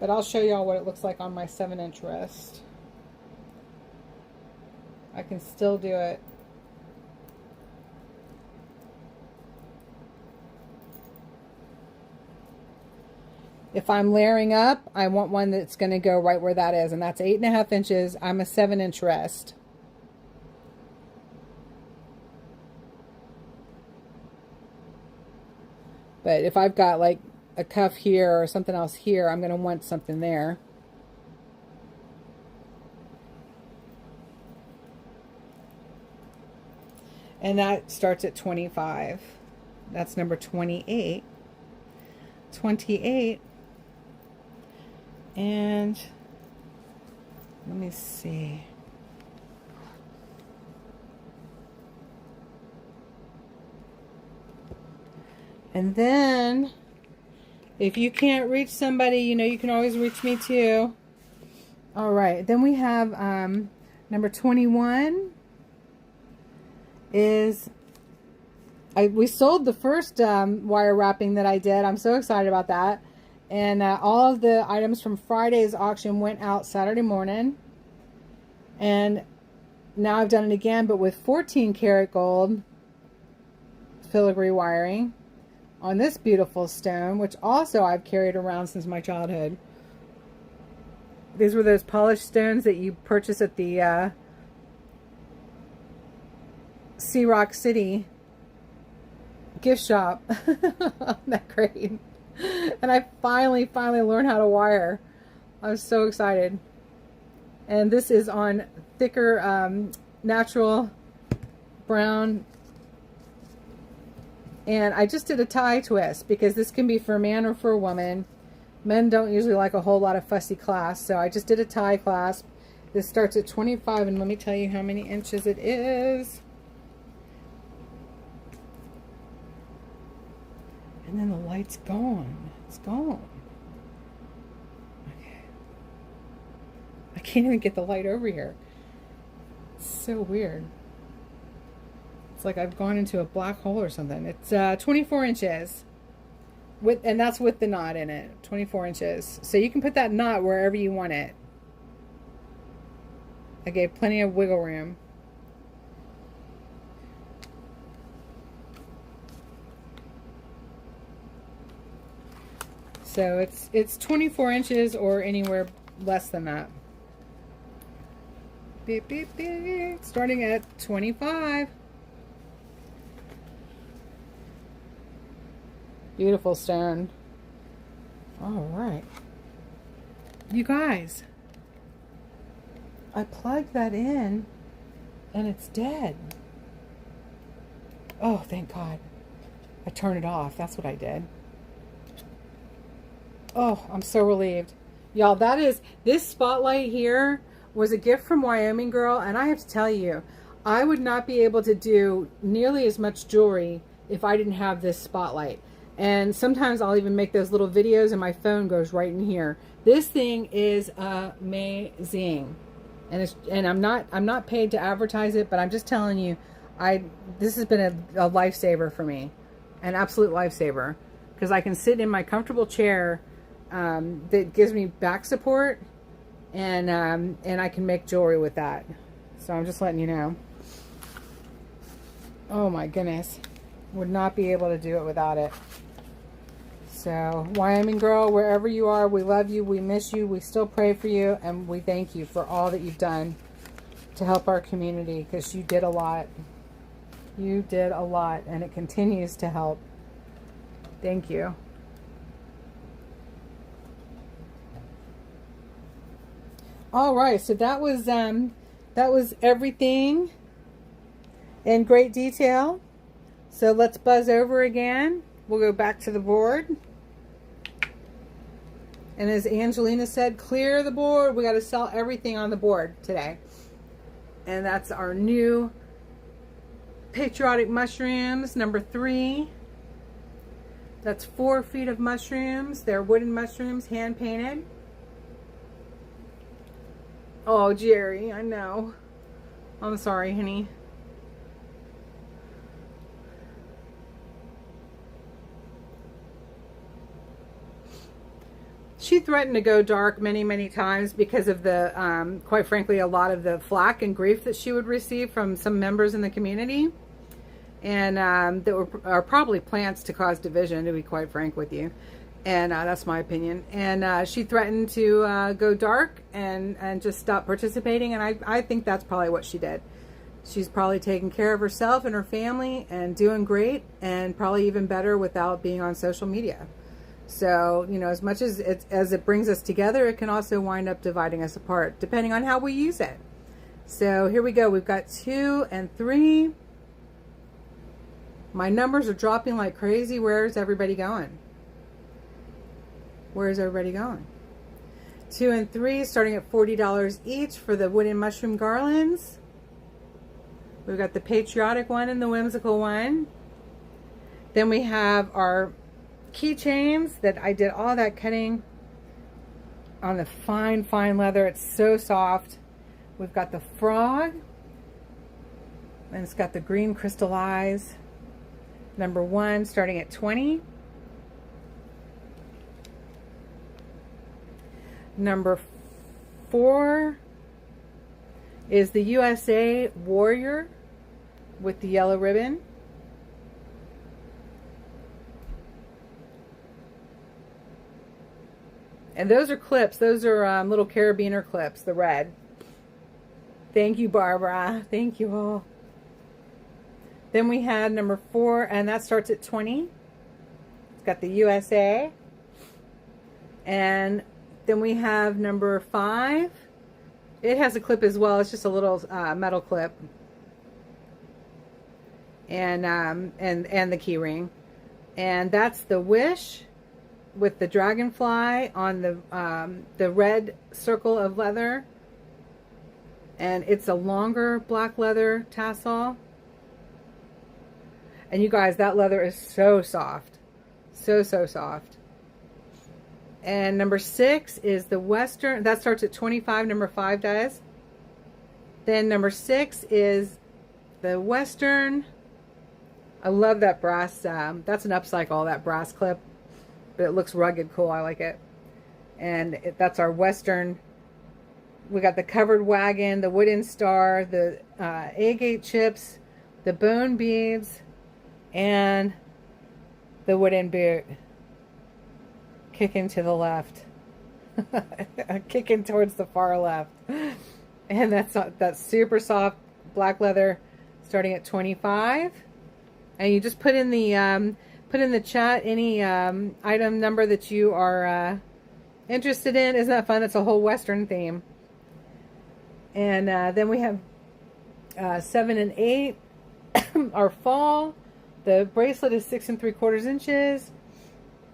But I'll show y'all what it looks like on my 7-inch wrist. I can still do it. If I'm layering up, I want one that's going to go right where that is, and that's 8.5 inches. I'm a 7-inch wrist. But if I've got like a cuff here or something else here, I'm going to want something there. And that starts at 25. That's number 28. 28. And let me see. And then if you can't reach somebody, you know, you can always reach me too. All right, then we have number 21 is we sold the first wire wrapping that I did. I'm so excited about that. And all of the items from Friday's auction went out Saturday morning. And now I've done it again, but with 14 karat gold filigree wiring on this beautiful stone, which also I've carried around since my childhood. These were those polished stones that you purchase at the Sea Rock City gift shop. Isn't that great? And I finally learned how to wire. I was so excited. And this is on thicker natural brown. And I just did a tie twist because this can be for a man or for a woman. Men don't usually like a whole lot of fussy clasp, so I just did a tie clasp. This starts at 25, and let me tell you how many inches it is. And then the light's gone. It's gone. Okay. I can't even get the light over here. It's so weird. It's like I've gone into a black hole or something. It's 24 inches. And that's with the knot in it. 24 inches. So you can put that knot wherever you want it. I gave plenty of wiggle room. So it's 24 inches or anywhere less than that. Beep, beep, beep. Starting at 25. Beautiful stone. All right. You guys, I plugged that in and it's dead. Oh, thank God. I turned it off. That's what I did. Oh, I'm so relieved. Y'all, this spotlight here was a gift from Wyoming Girl, and I have to tell you, I would not be able to do nearly as much jewelry if I didn't have this spotlight. And sometimes I'll even make those little videos and my phone goes right in here. This thing is amazing. And I'm not paid to advertise it, but I'm just telling you, this has been a lifesaver for me. An absolute lifesaver. Because I can sit in my comfortable chair that gives me back support, and I can make jewelry with that. So I'm just letting you know. Oh my goodness. Would not be able to do it without it. So, Wyoming Girl, wherever you are, we love you, we miss you, we still pray for you, and we thank you for all that you've done to help our community, because you did a lot. You did a lot, and it continues to help. Thank you. All right, so that was everything in great detail. So let's buzz over again. We'll go back to the board. And as Angelina said, clear the board. We got to sell everything on the board today. And that's our new patriotic mushrooms, number 3. That's 4 feet of mushrooms. They're wooden mushrooms, hand painted. Oh, Jerry, I know. I'm sorry, honey. She threatened to go dark many, many times because of the, quite frankly, a lot of the flack and grief that she would receive from some members in the community. And that are probably plants to cause division, to be quite frank with you. And that's my opinion. And she threatened to go dark and just stop participating. And I think that's probably what she did. She's probably taking care of herself and her family and doing great, and probably even better without being on social media. So, you know, as much as it brings us together, it can also wind up dividing us apart, depending on how we use it. So here we go. We've got 2 and 3. My numbers are dropping like crazy. Where's everybody going? Where's everybody going? 2 and 3, starting at $40 each for the wooden mushroom garlands. We've got the patriotic one and the whimsical one. Then we have our keychains that I did all that cutting on the fine leather. It's so soft. We've got the frog, and it's got the green crystal eyes. Number 1, starting at $20. Number 4 is the USA Warrior with the yellow ribbon. And those are clips. Those are little carabiner clips, the red. Thank you, Barbara. Thank you all. Then we had number 4, and that starts at $20. It's got the USA. And then we have number 5. It has a clip as well. It's just a little metal clip. And the key ring. And that's the Wish with the dragonfly on the red circle of leather. And it's a longer black leather tassel. And you guys, that leather is so soft. So soft. And number 6 is the Western. That starts at $25. Number 5 does. Then number 6 is the Western. I love that brass. That's an upcycle, that brass clip. But it looks rugged cool. I like it. And that's our Western. We got the covered wagon, the wooden star, the agate chips, the bone beads, and the wooden boot. Kicking to the left. Kicking towards the far left. And that's super soft black leather starting at $25. And you just put in Put in the chat any item number that you are interested in. Isn't that fun? It's a whole Western theme. And then we have 7 and 8 are fall. The bracelet is 6 3/4 inches,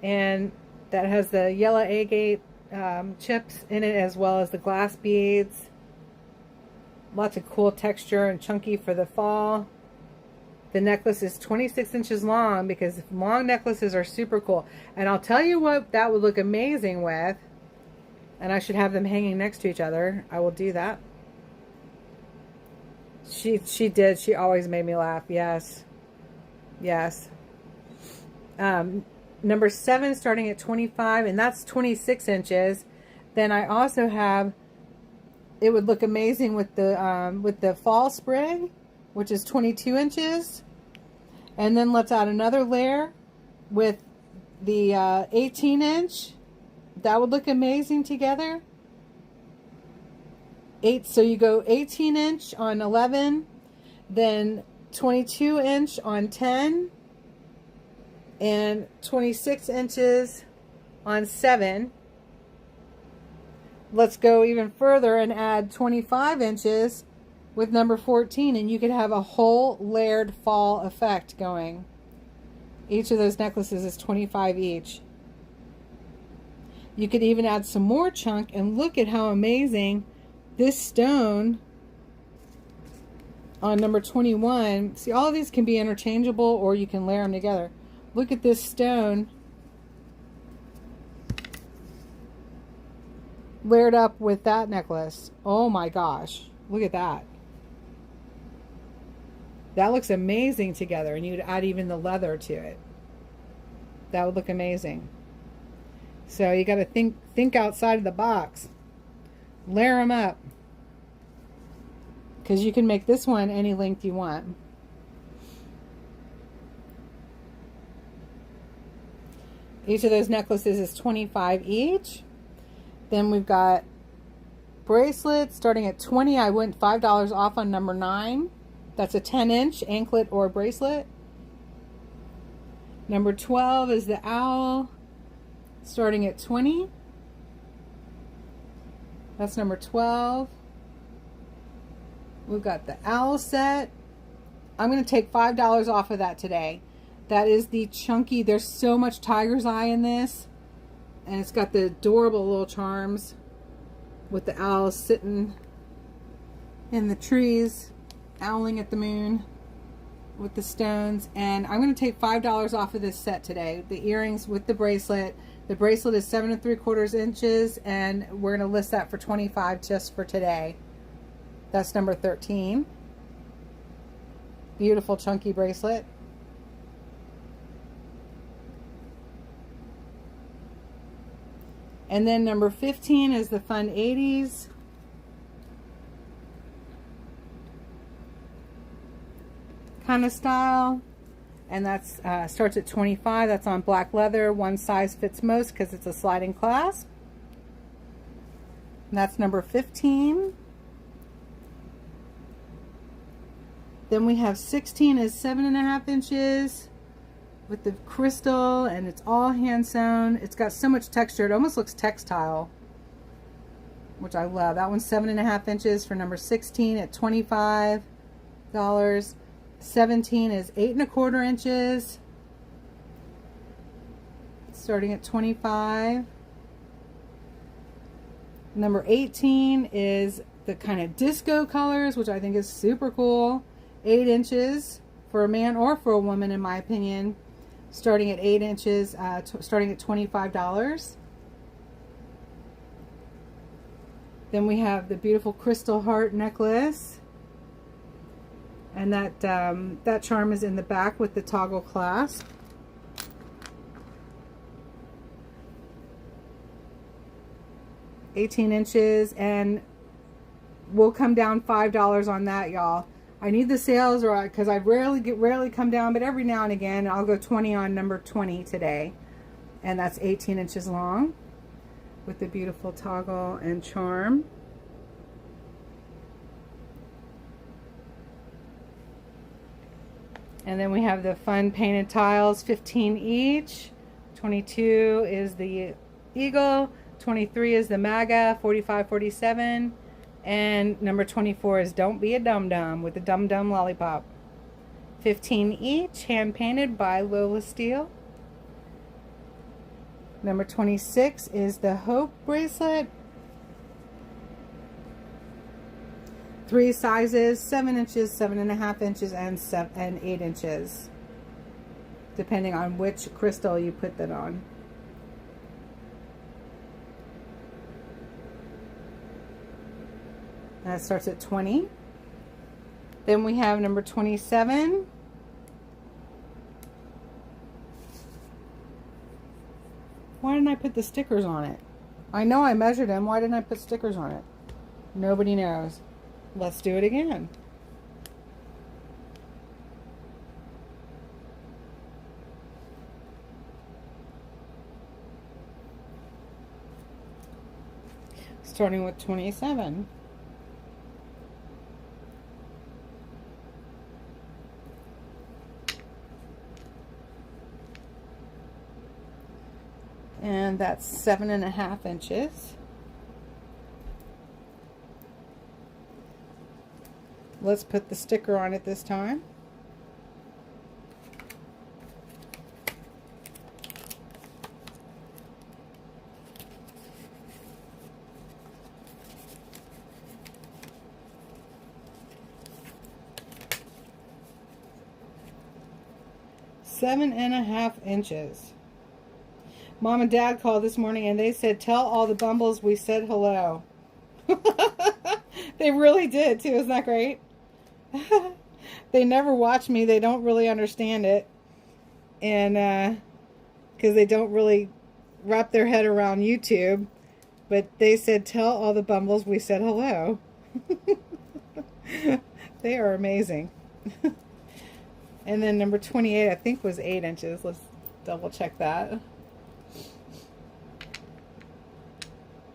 and that has the yellow agate chips in it, as well as the glass beads. Lots of cool texture and chunky for the fall. The necklace is 26 inches long, because long necklaces are super cool. And I'll tell you what that would look amazing with, and I should have them hanging next to each other. I will do that. She did. She always made me laugh. Yes. Yes. Number 7 starting at 25, and that's 26 inches. Then I also have, it would look amazing with the fall sprig, which is 22 inches. And then let's add another layer with the 18 inch. That would look amazing together. So you go 18 inch on 11, then 22 inch on 10, and 26 inches on 7. Let's go even further and add 25 inches with number 14, and you could have a whole layered fall effect going. Each of those necklaces is 25 each. You could even add some more chunk, and look at how amazing this stone on number 21. See, all of these can be interchangeable, or you can layer them together. Look at this stone layered up with that necklace. Oh my gosh, look at that. That looks amazing together, and you'd add even the leather to it. That would look amazing. So you got to think outside of the box. Layer them up, because you can make this one any length you want. Each of those necklaces is 25 each. Then we've got bracelets starting at 20. I went $5 off on number 9. That's a 10 inch anklet or bracelet. Number 12 is the owl, starting at 20. That's number 12. We've got the owl set. I'm going to take $5 off of that today. That is the chunky, there's so much tiger's eye in this. And it's got the adorable little charms with the owl sitting in the trees, owling at the moon with the stones. And I'm going to take $5 off of this set today. The earrings with the bracelet. The bracelet is 7 3/4 inches, and we're going to list that for $25 just for today. That's number 13. Beautiful chunky bracelet. And then number 15 is the fun 80s. Kind of style. And that's starts at 25. That's on black leather. One size fits most because it's a sliding clasp. And that's number 15. Then we have 16 is 7.5 inches with the crystal, and it's all hand sewn. It's got so much texture. It almost looks textile, which I love. That one's 7.5 inches for number 16 at $25. 17 is 8 1/4 inches, starting at $25. Number 18 is the kind of disco colors, which I think is super cool. 8 inches for a man or for a woman, in my opinion. Starting at 8 inches, starting at $25. Then we have the beautiful crystal heart necklace. And that charm is in the back with the toggle clasp. $18 inches, and we'll come down $5 on that, y'all. I need the sales, or because I rarely come down, but every now and again I'll go 20 on number 20 today, and that's 18 inches long with the beautiful toggle and charm. And then we have the fun painted tiles, 15 each. 22 is the eagle, 23 is the MAGA, 45, 47, and number 24 is Don't Be a Dum-Dum with the Dum-Dum Lollipop. 15 each, hand painted by Lola Steele. Number 26 is the Hope bracelet. 3 sizes, 7 inches, 7.5 inches, and 8 inches, depending on which crystal you put that on. And that starts at 20. Then we have number 27. Why didn't I put the stickers on it? I know I measured them. Why didn't I put stickers on it? Nobody knows. Let's do it again. Starting with 27. And that's 7.5 inches. Let's put the sticker on it this time. Seven and a half inches. Mom and Dad called this morning and they said, tell all the bumbles we said hello. They really did too. Isn't that great? They never watch me. They don't really understand it. And because they don't really wrap their head around YouTube. But they said, tell all the bumbles we said hello. They are amazing. And then number 28, I think, was 8 inches. Let's double check that.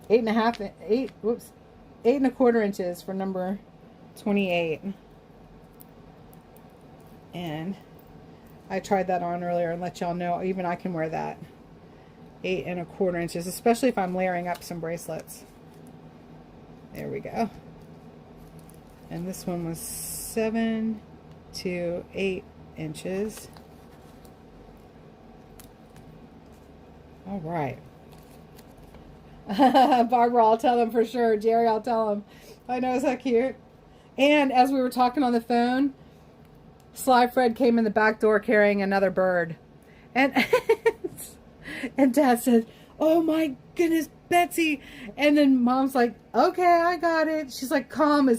8.25 inches for number 28. And I tried that on earlier and let y'all know even I can wear that. 8.25 inches, especially if I'm layering up some bracelets. There we go. And this one was 7 to 8 inches. All right. Barbara, I'll tell them for sure. Jerry, I'll tell them. I know, is that cute? And as we were talking on the phone, Sly Fred came in the back door carrying another bird. And and Dad said, oh my goodness, Betsy. And then Mom's like, okay, I got it. She's like calm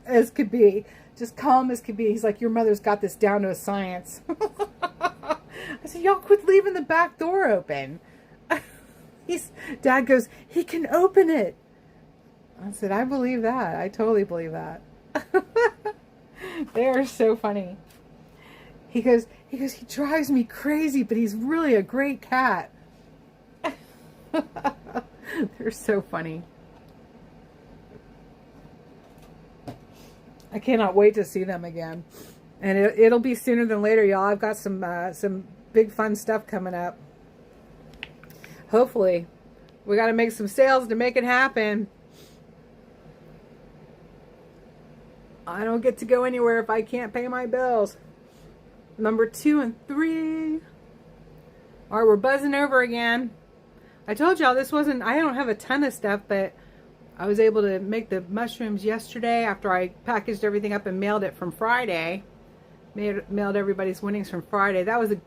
as could be. Just calm as could be. He's like, your mother's got this down to a science. I said, y'all quit leaving the back door open. Dad goes, he can open it. I said, I believe that. I totally believe that. They are so funny. He goes, he drives me crazy, but he's really a great cat. They're so funny. I cannot wait to see them again. And it'll be sooner than later, y'all. I've got some big fun stuff coming up. Hopefully. We got to make some sales to make it happen. I don't get to go anywhere if I can't pay my bills. Number 2 and 3. All right, we're buzzing over again. I told y'all this wasn't, I don't have a ton of stuff, but I was able to make the mushrooms yesterday after I packaged everything up and mailed it from Friday. Mailed everybody's winnings from Friday. That was a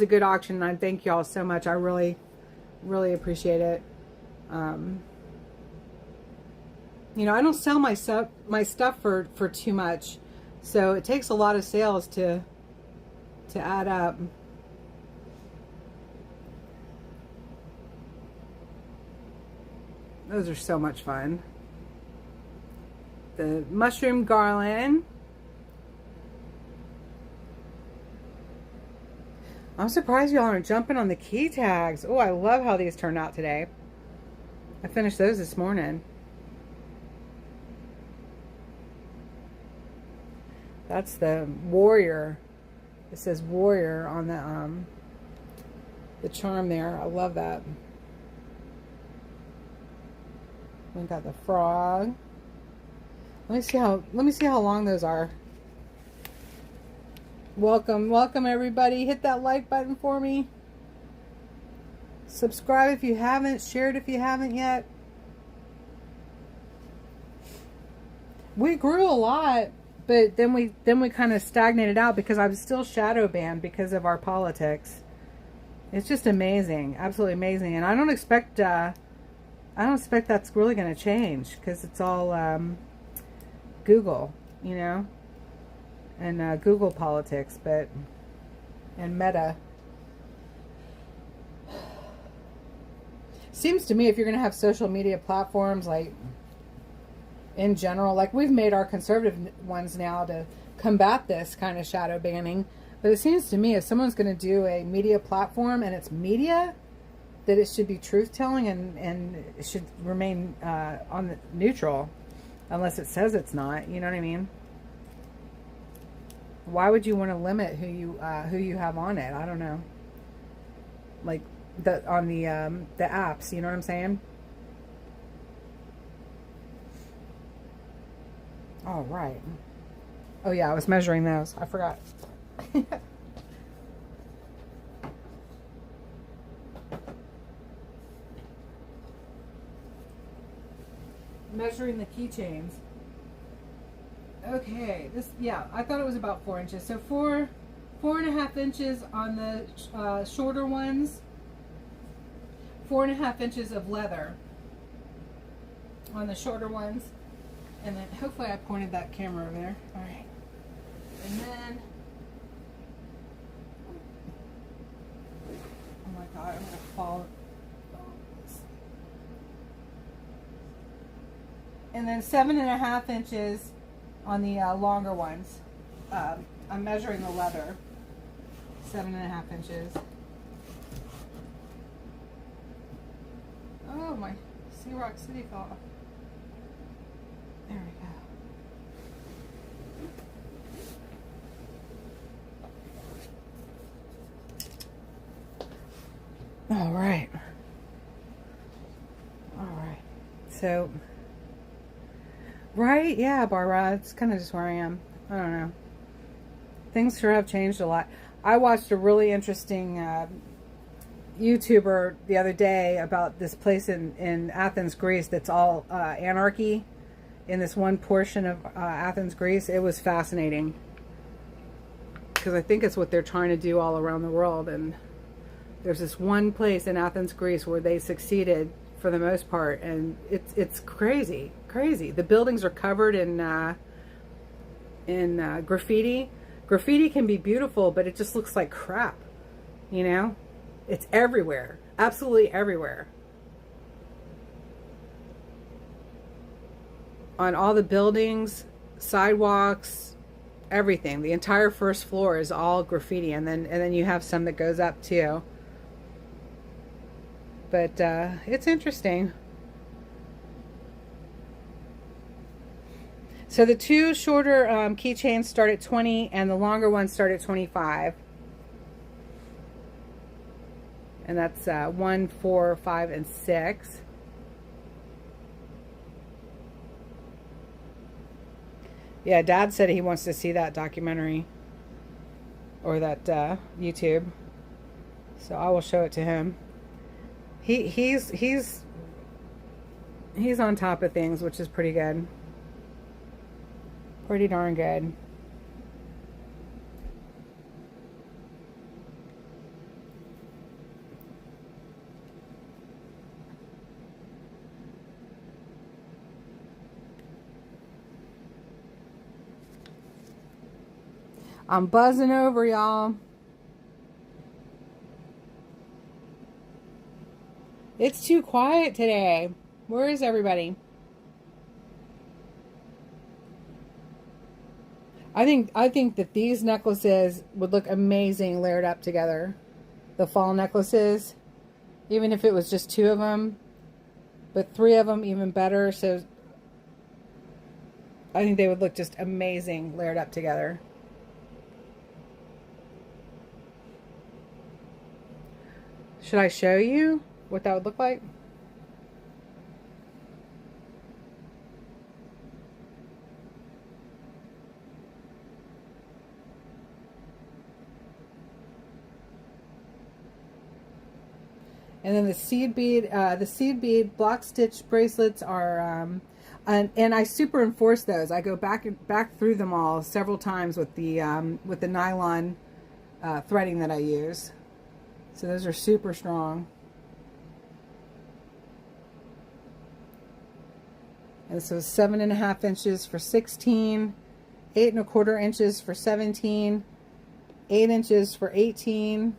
good auction, and I thank y'all so much. I really appreciate it. You know, I don't sell my stuff for too much, so it takes a lot of sales to add up. Those are so much fun. The mushroom garland. I'm surprised y'all aren't jumping on the key tags. Oh, I love how these turned out today. I finished those this morning. That's the warrior. It says warrior on the charm there. I love that. We got the frog. Let me see how long those are. Welcome everybody. Hit that like button for me. Subscribe if you haven't. Share it if you haven't yet. We grew a lot, but then we kind of stagnated out because I was still shadow banned because of our politics. It's just amazing, absolutely amazing, and I don't expect that's really going to change because it's all Google, you know, and Google politics, and Meta. Seems to me if you're going to have social media platforms, like in general, like we've made our conservative ones now to combat this kind of shadow banning, but it seems to me if someone's going to do a media platform and it's media, that it should be truth-telling and it should remain on the neutral, unless it says it's not. You know what I mean? Why would you want to limit who you have on it? I don't know. Like on the apps, you know what I'm saying? All right. Oh yeah, I was measuring those. I forgot. Measuring the keychains. Okay, I thought it was about 4 inches. So 4.5 inches on the shorter ones. 4.5 inches of leather on the shorter ones. And then hopefully I pointed that camera over there. All right. And then, oh my God, I'm going to fall. And then 7.5 inches on the longer ones. I'm measuring the leather. 7.5 inches. Oh, my Sea Rock City fell off. There we go. All right. All right. So, right? Yeah, Barbara. It's kind of just where I am. I don't know. Things sure have changed a lot. I watched a really interesting YouTuber the other day about this place in Athens, Greece that's all anarchy in this one portion of Athens, Greece. It was fascinating because I think it's what they're trying to do all around the world. And there's this one place in Athens, Greece where they succeeded for the most part, and it's crazy. The buildings are covered in graffiti. Graffiti can be beautiful, but it just looks like crap, you know? It's everywhere, absolutely everywhere. On all the buildings, sidewalks, everything. The entire first floor is all graffiti, and then you have some that goes up too. But it's interesting. So the two shorter keychains start at 20, and the longer ones start at 25. And that's 1, 4, 5, and 6. Yeah, Dad said he wants to see that documentary or that YouTube, so I will show it to him. He's on top of things, which is pretty good. Pretty darn good. I'm buzzing over, y'all. It's too quiet today. Where is everybody? I think that these necklaces would look amazing layered up together. The fall necklaces, even if it was just 2 of them, but 3 of them even better. So I think they would look just amazing layered up together. Should I show you what that would look like? And then the seed bead block stitch bracelets are, and I superimpose those. I go back through them all several times with the nylon threading that I use. So those are super strong. And so 7.5 inches for 16, 8.25 inches for 17, 8 inches for 18.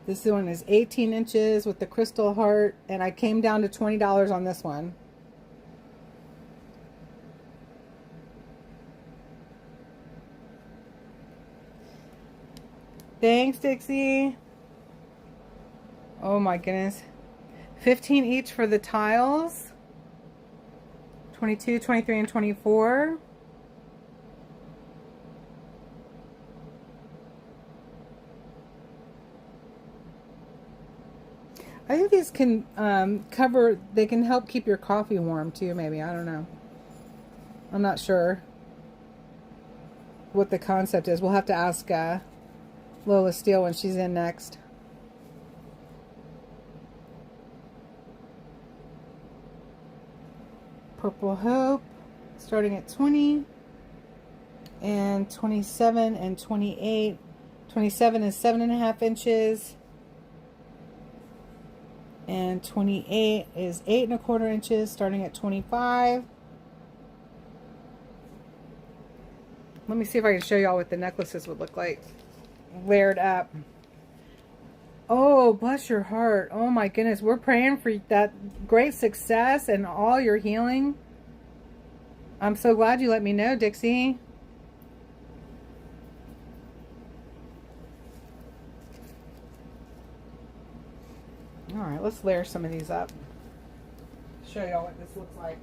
This one is 18 inches with the crystal heart, and I came down to $20 on this one. Thanks, Dixie. Oh my goodness. 15 each for the tiles. 22, 23, and 24. I think these can they can help keep your coffee warm too, maybe. I don't know. I'm not sure what the concept is. We'll have to ask Lola Steele when she's in next. Purple Hope, starting at 20, and 27 and 28. 27 is 7.5 inches. And 28 is 8.25 inches, starting at 25. Let me see if I can show y'all what the necklaces would look like layered up. Oh, bless your heart. Oh my goodness. We're praying for that great success and all your healing. I'm so glad you let me know, Dixie. All right, let's layer some of these up. Show y'all what this looks like.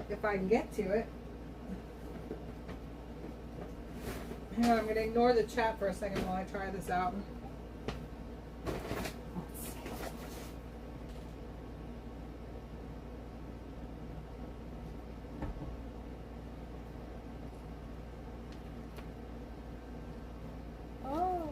If I can get to it. Hang on, I'm going to ignore the chat for a second while I try this out. Let's see. Oh.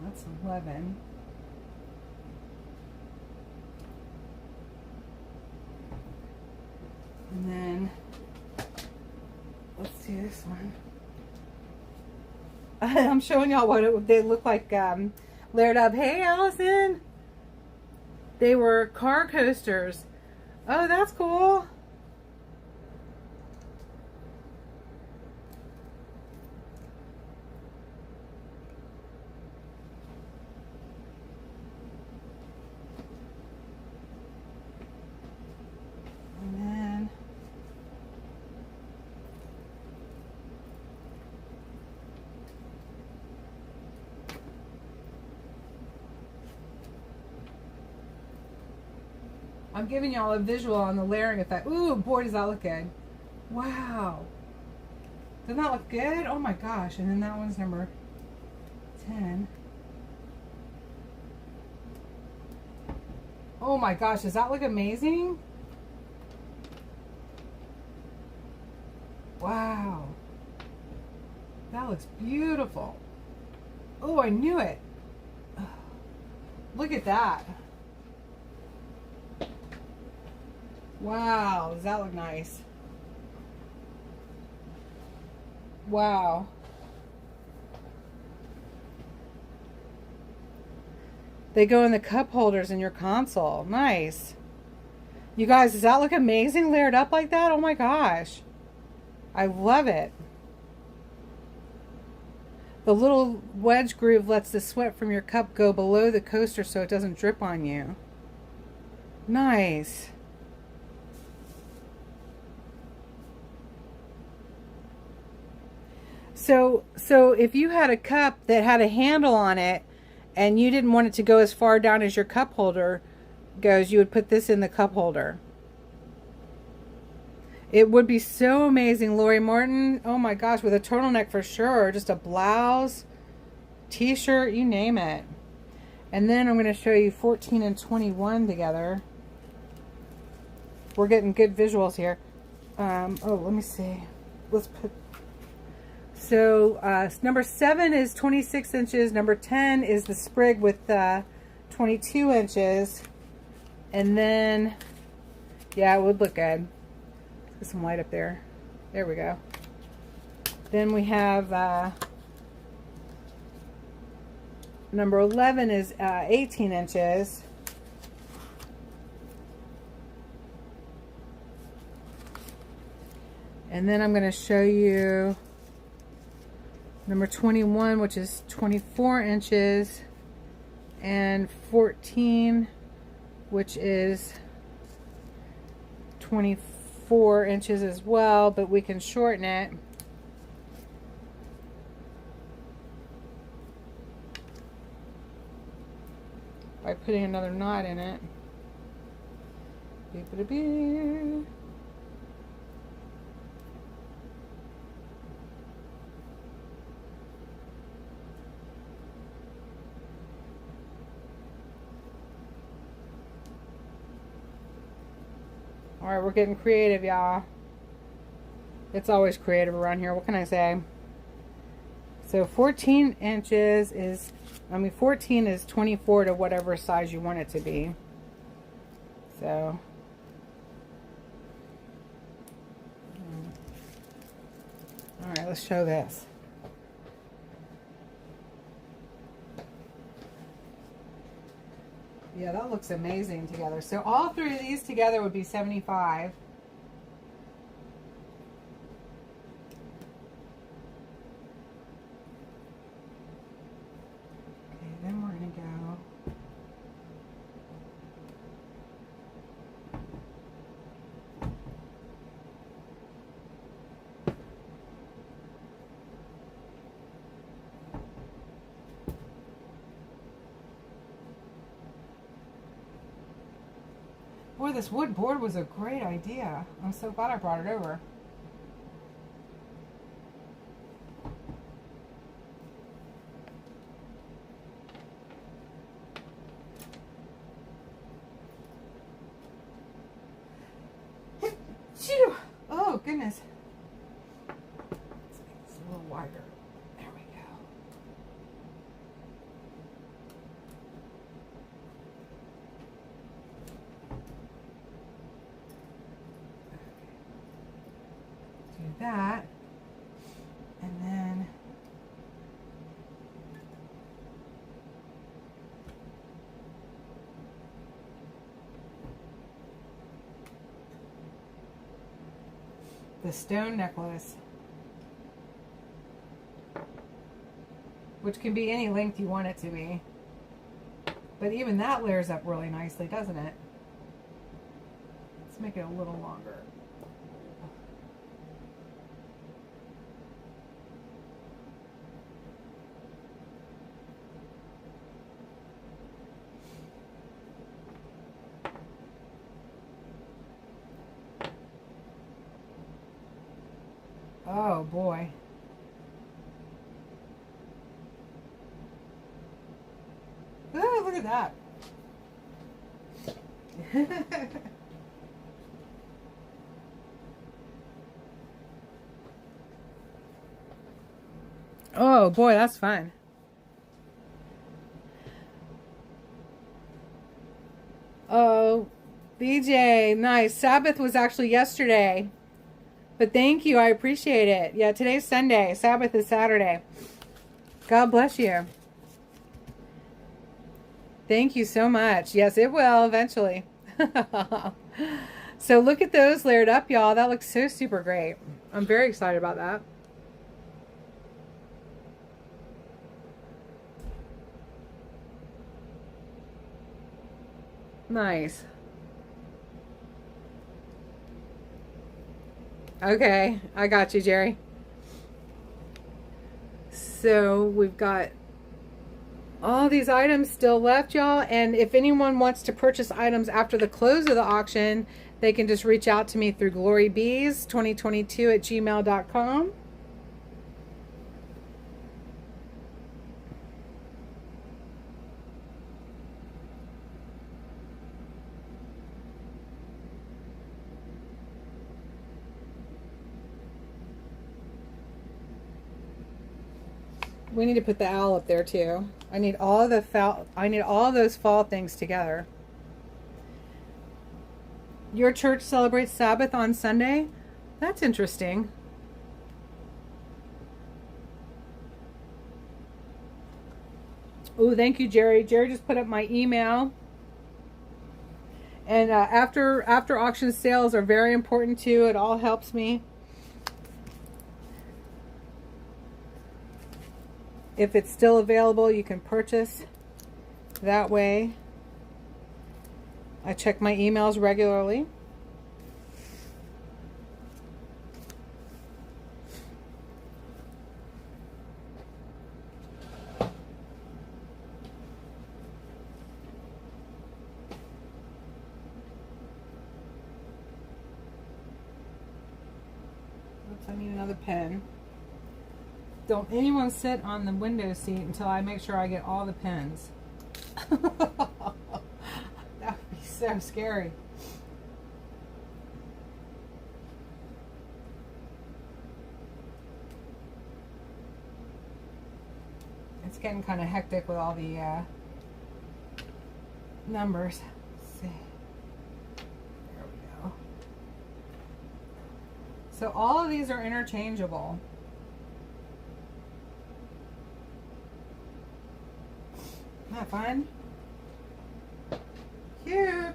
That's 11. And then let's do this one. I'm showing y'all what they look like layered up. Hey, Allison. They were car coasters. Oh, that's cool. I'm giving y'all a visual on the layering effect. Ooh, boy, does that look good. Wow. Doesn't that look good? Oh my gosh. And then that one's number 10. Oh my gosh, does that look amazing? Wow. That looks beautiful. Oh, I knew it. Look at that. Wow, does that look nice? Wow. They go in the cup holders in your console. Nice. You guys, does that look amazing layered up like that? Oh my gosh. I love it. The little wedge groove lets the sweat from your cup go below the coaster so it doesn't drip on you. Nice. So if you had a cup that had a handle on it and you didn't want it to go as far down as your cup holder goes, you would put this in the cup holder. It would be so amazing, Lori Martin. Oh my gosh, with a turtleneck for sure. Just a blouse, t-shirt, you name it. And then I'm going to show you 14 and 21 together. We're getting good visuals here. Oh, let me see. Let's put... So number 7 is 26 inches. Number 10 is the sprig with 22 inches. And then, yeah, it would look good. Get some light up there. There we go. Then we have number 11 is 18 inches. And then I'm going to show you number 21, which is 24 inches, and 14, which is 24 inches as well, but we can shorten it. By putting another knot in it. Beep-a-da-bee. Alright, we're getting creative, y'all. It's always creative around here. What can I say? So 14 inches is, 14 is 24 to whatever size you want it to be. So. Alright, let's show this. Yeah, that looks amazing together. So all 3 of these together would be 75. Okay, then we're going to go. Boy, this wood board was a great idea. I'm so glad I brought it over. Oh, goodness. Let's make this a little wider. There we go. Do that, and then the stone necklace, which can be any length you want it to be, but even that layers up really nicely, doesn't it? Let's make it a little longer. Oh boy. Oh, look at that. Oh boy, that's fun. Oh, BJ, nice. Sabbath was actually yesterday. But thank you, I appreciate it. Yeah, today's Sunday. Sabbath is Saturday. God bless you. Thank you so much. Yes, it will eventually. So look at those layered up, y'all. That looks so super great. I'm very excited about that. Nice. Okay, I got you, Jerry. So we've got all these items still left, y'all, and if anyone wants to purchase items after the close of the auction, they can just reach out to me through glorybees2022@gmail.com. We need to put the owl up there too. I need all those fall things together. Your church celebrates Sabbath on Sunday? That's interesting. Oh, thank you, Jerry. Jerry just put up my email. And after auction sales are very important too. It all helps me. If it's still available, you can purchase that way. I check my emails regularly. Oops, I need another pen. Don't anyone sit on the window seat until I make sure I get all the pens. That would be so scary. It's getting kind of hectic with all the numbers. Let's see. There we go. So all of these are interchangeable. Isn't that fun? Cute.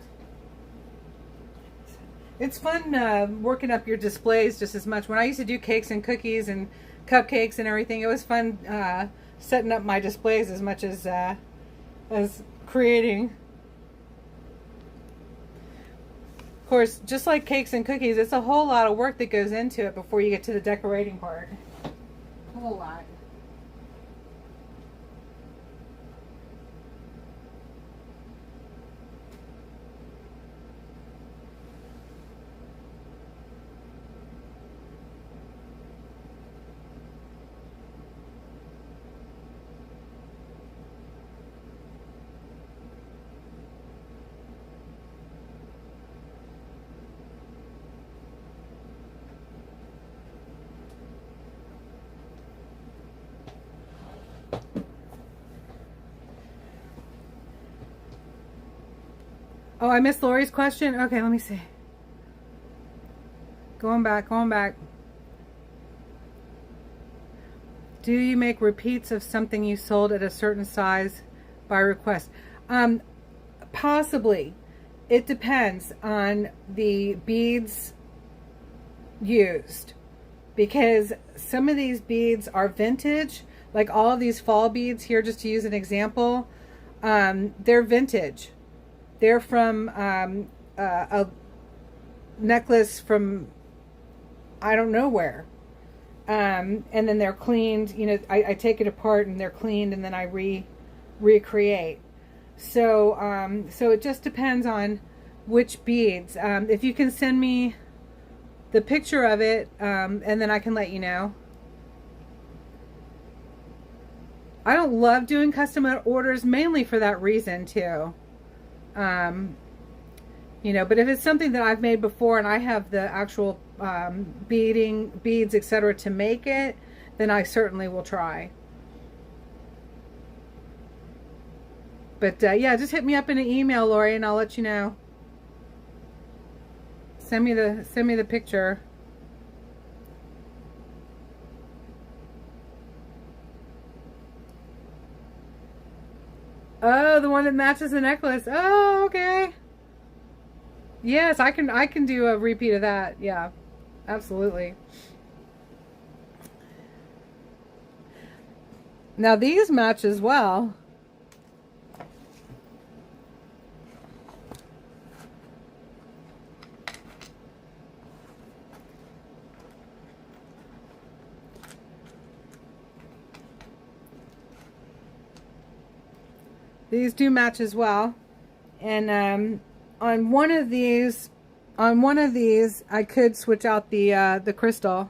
It's fun working up your displays just as much. When I used to do cakes and cookies and cupcakes and everything, it was fun setting up my displays as much as creating. Of course, just like cakes and cookies, it's a whole lot of work that goes into it before you get to the decorating part. A whole lot. Oh, I missed Lori's question? Okay, let me see. Going back. Do you make repeats of something you sold at a certain size by request? Possibly. It depends on the beads used. Because some of these beads are vintage. Like all of these fall beads here, just to use an example, they're vintage. They're from a necklace from I don't know where. And then they're cleaned. You know, I take it apart and they're cleaned and then I recreate. So so it just depends on which beads. If you can send me the picture of it, and then I can let you know. I don't love doing custom orders mainly for that reason too. You know, but if it's something that I've made before and I have the actual beads, etc. to make it, then I certainly will try. But yeah, just hit me up in an email, Lori, and I'll let you know. Send me the picture. Oh, the one that matches the necklace. Oh, okay. Yes, I can do a repeat of that. Yeah, absolutely. Now these match as well. These do match as well. And on one of these, I could switch out the crystal.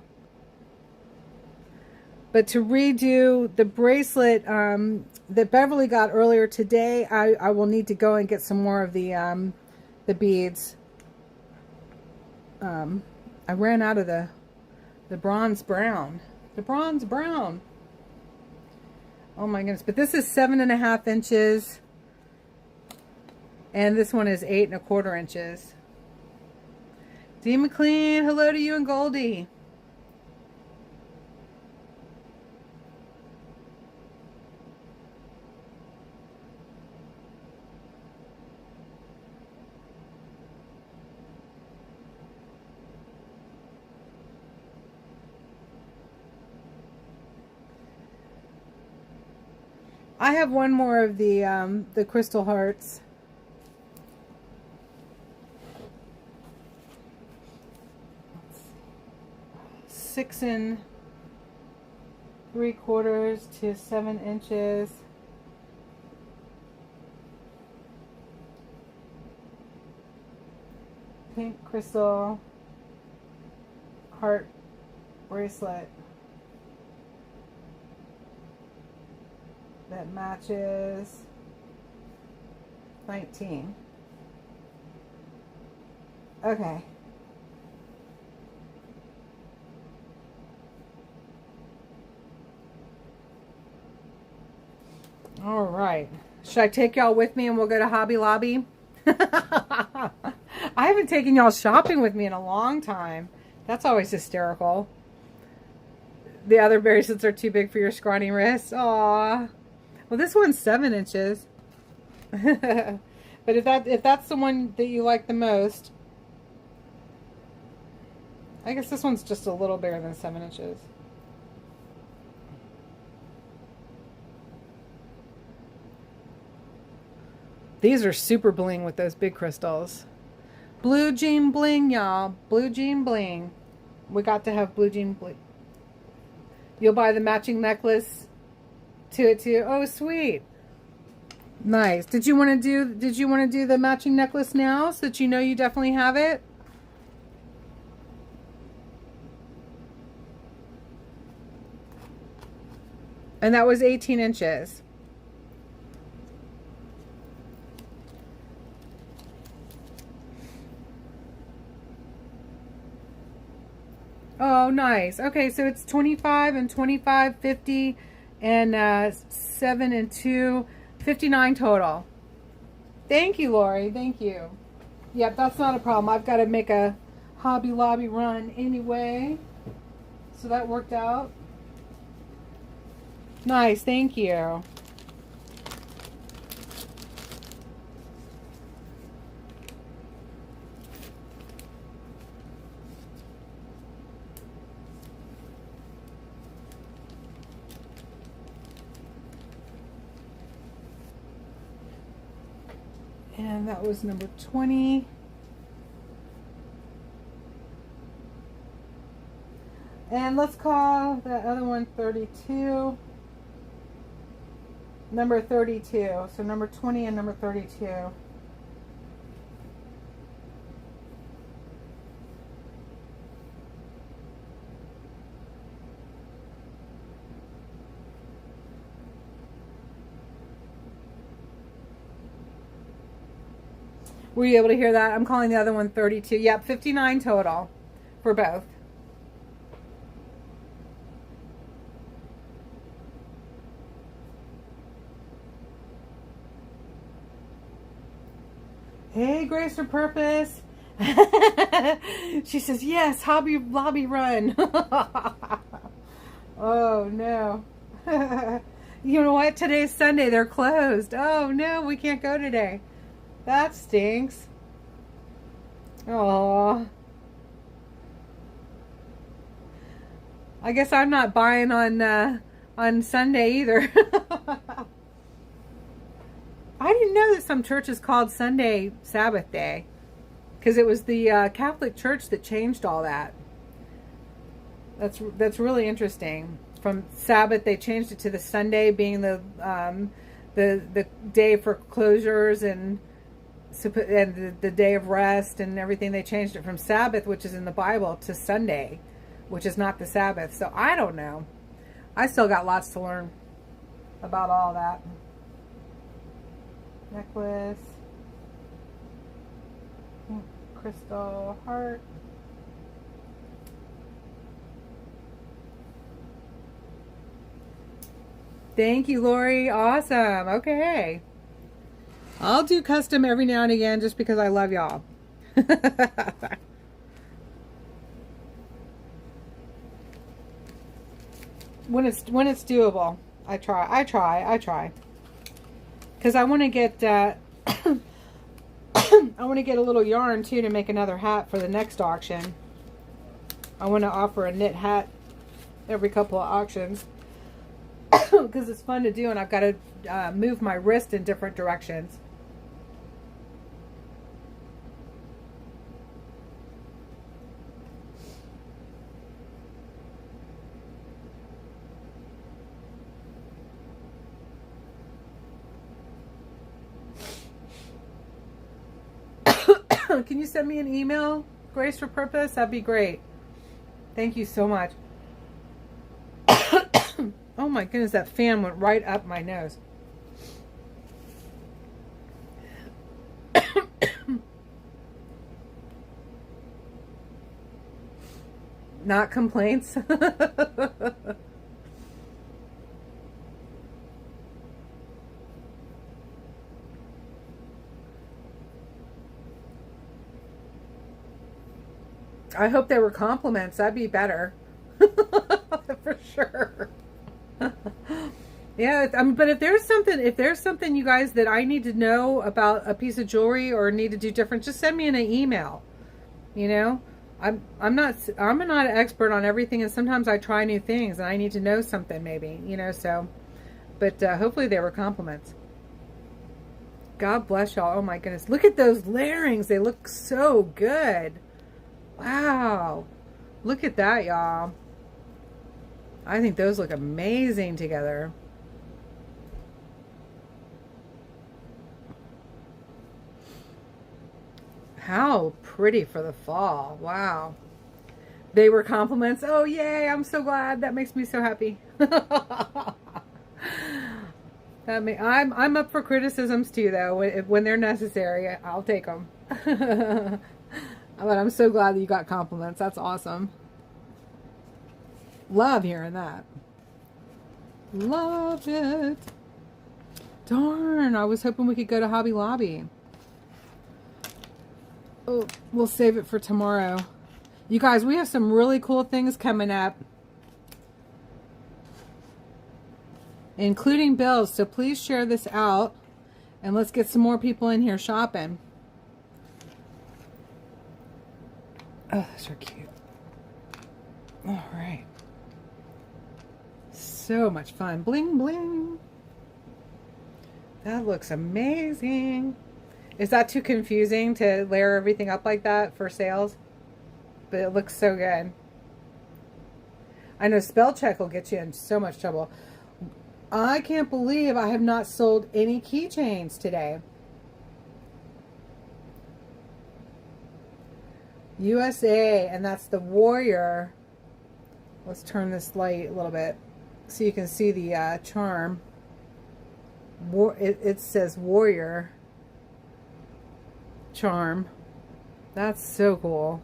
But to redo the bracelet that Beverly got earlier today, I will need to go and get some more of the beads. I ran out of the bronze brown. The bronze brown. Oh my goodness. But this is 7.5 inches. And this one is 8.25 inches. D. McLean, hello to you and Goldie. I have one more of the crystal hearts. Six and 3/4 to 7 inches. Pink crystal heart bracelet that matches 19. Okay. All right. Should I take y'all with me and we'll go to Hobby Lobby? I haven't taken y'all shopping with me in a long time. That's always hysterical. The other bracelets are too big for your scrawny wrists. Aww. Well, this one's 7 inches. But if that's the one that you like the most, I guess this one's just a little bigger than 7 inches. These are super bling with those big crystals. Blue jean bling, y'all. Blue jean bling. We got to have blue jean bling. You'll buy the matching necklace to it too. Oh, sweet. Nice. Did you want to do the matching necklace now so that you know you definitely have it? And that was 18 inches. Oh, nice. Okay, so it's 25 and 25, 50, and 7 and 2, 59 total. Thank you, Lori. Thank you. Yep, that's not a problem. I've got to make a Hobby Lobby run anyway. So that worked out. Nice. Thank you. And that was number 20. And let's call the other one 32. Number 32. So number 20 and number 32. Were you able to hear that? I'm calling the other one 32. Yep, 59 total for both. Hey, Grace for Purpose. She says, yes, Hobby Lobby run. Oh, no. You know what? Today's Sunday. They're closed. Oh, no, we can't go today. That stinks. Oh. I guess I'm not buying on Sunday either. I didn't know that some churches called Sunday Sabbath day, because it was the Catholic Church that changed all that. That's really interesting. From Sabbath, they changed it to the Sunday being the the day for closures and the day of rest and everything. They changed it from Sabbath, which is in the Bible, to Sunday, which is not the Sabbath. So I don't know. I still got lots to learn about all that. Necklace. Crystal heart. Thank you, Lori. Awesome. Okay. I'll do custom every now and again just because I love y'all. When it's doable, I try. Because I want to get I want to get a little yarn too to make another hat for the next auction. I want to offer a knit hat every couple of auctions because it's fun to do, and I've got to move my wrist in different directions. Can you send me an email, Grace for Purpose? That'd be great. Thank you so much. Oh my goodness, that fan went right up my nose. Not complaints. I hope they were compliments. That'd be better. For sure. Yeah, but if there's something you guys that I need to know about a piece of jewelry or need to do different, just send me an email. You know, I'm not an expert on everything, and sometimes I try new things and I need to know something maybe, you know, so but hopefully they were compliments. God bless y'all. Oh my goodness. Look at those layerings. They look so good. Wow. Look at that, y'all. I think those look amazing together. How pretty for the fall. Wow. They were compliments. Oh, yay. I'm so glad. That makes me so happy. I'm up for criticisms too, though. When they're necessary, I'll take them. But I'm so glad that you got compliments. That's awesome. Love hearing that. Love it. Darn, I was hoping we could go to Hobby Lobby. Oh, we'll save it for tomorrow. You guys, we have some really cool things coming up, including bills. So please share this out and let's get some more people in here shopping. Oh, those are cute. All right. So much fun. Bling, bling. That looks amazing. Is that too confusing to layer everything up like that for sales? But it looks so good. I know spell check will get you in so much trouble. I can't believe I have not sold any keychains today. USA, and that's the warrior. Let's turn this light a little bit so you can see the charm. It says warrior charm. That's so cool.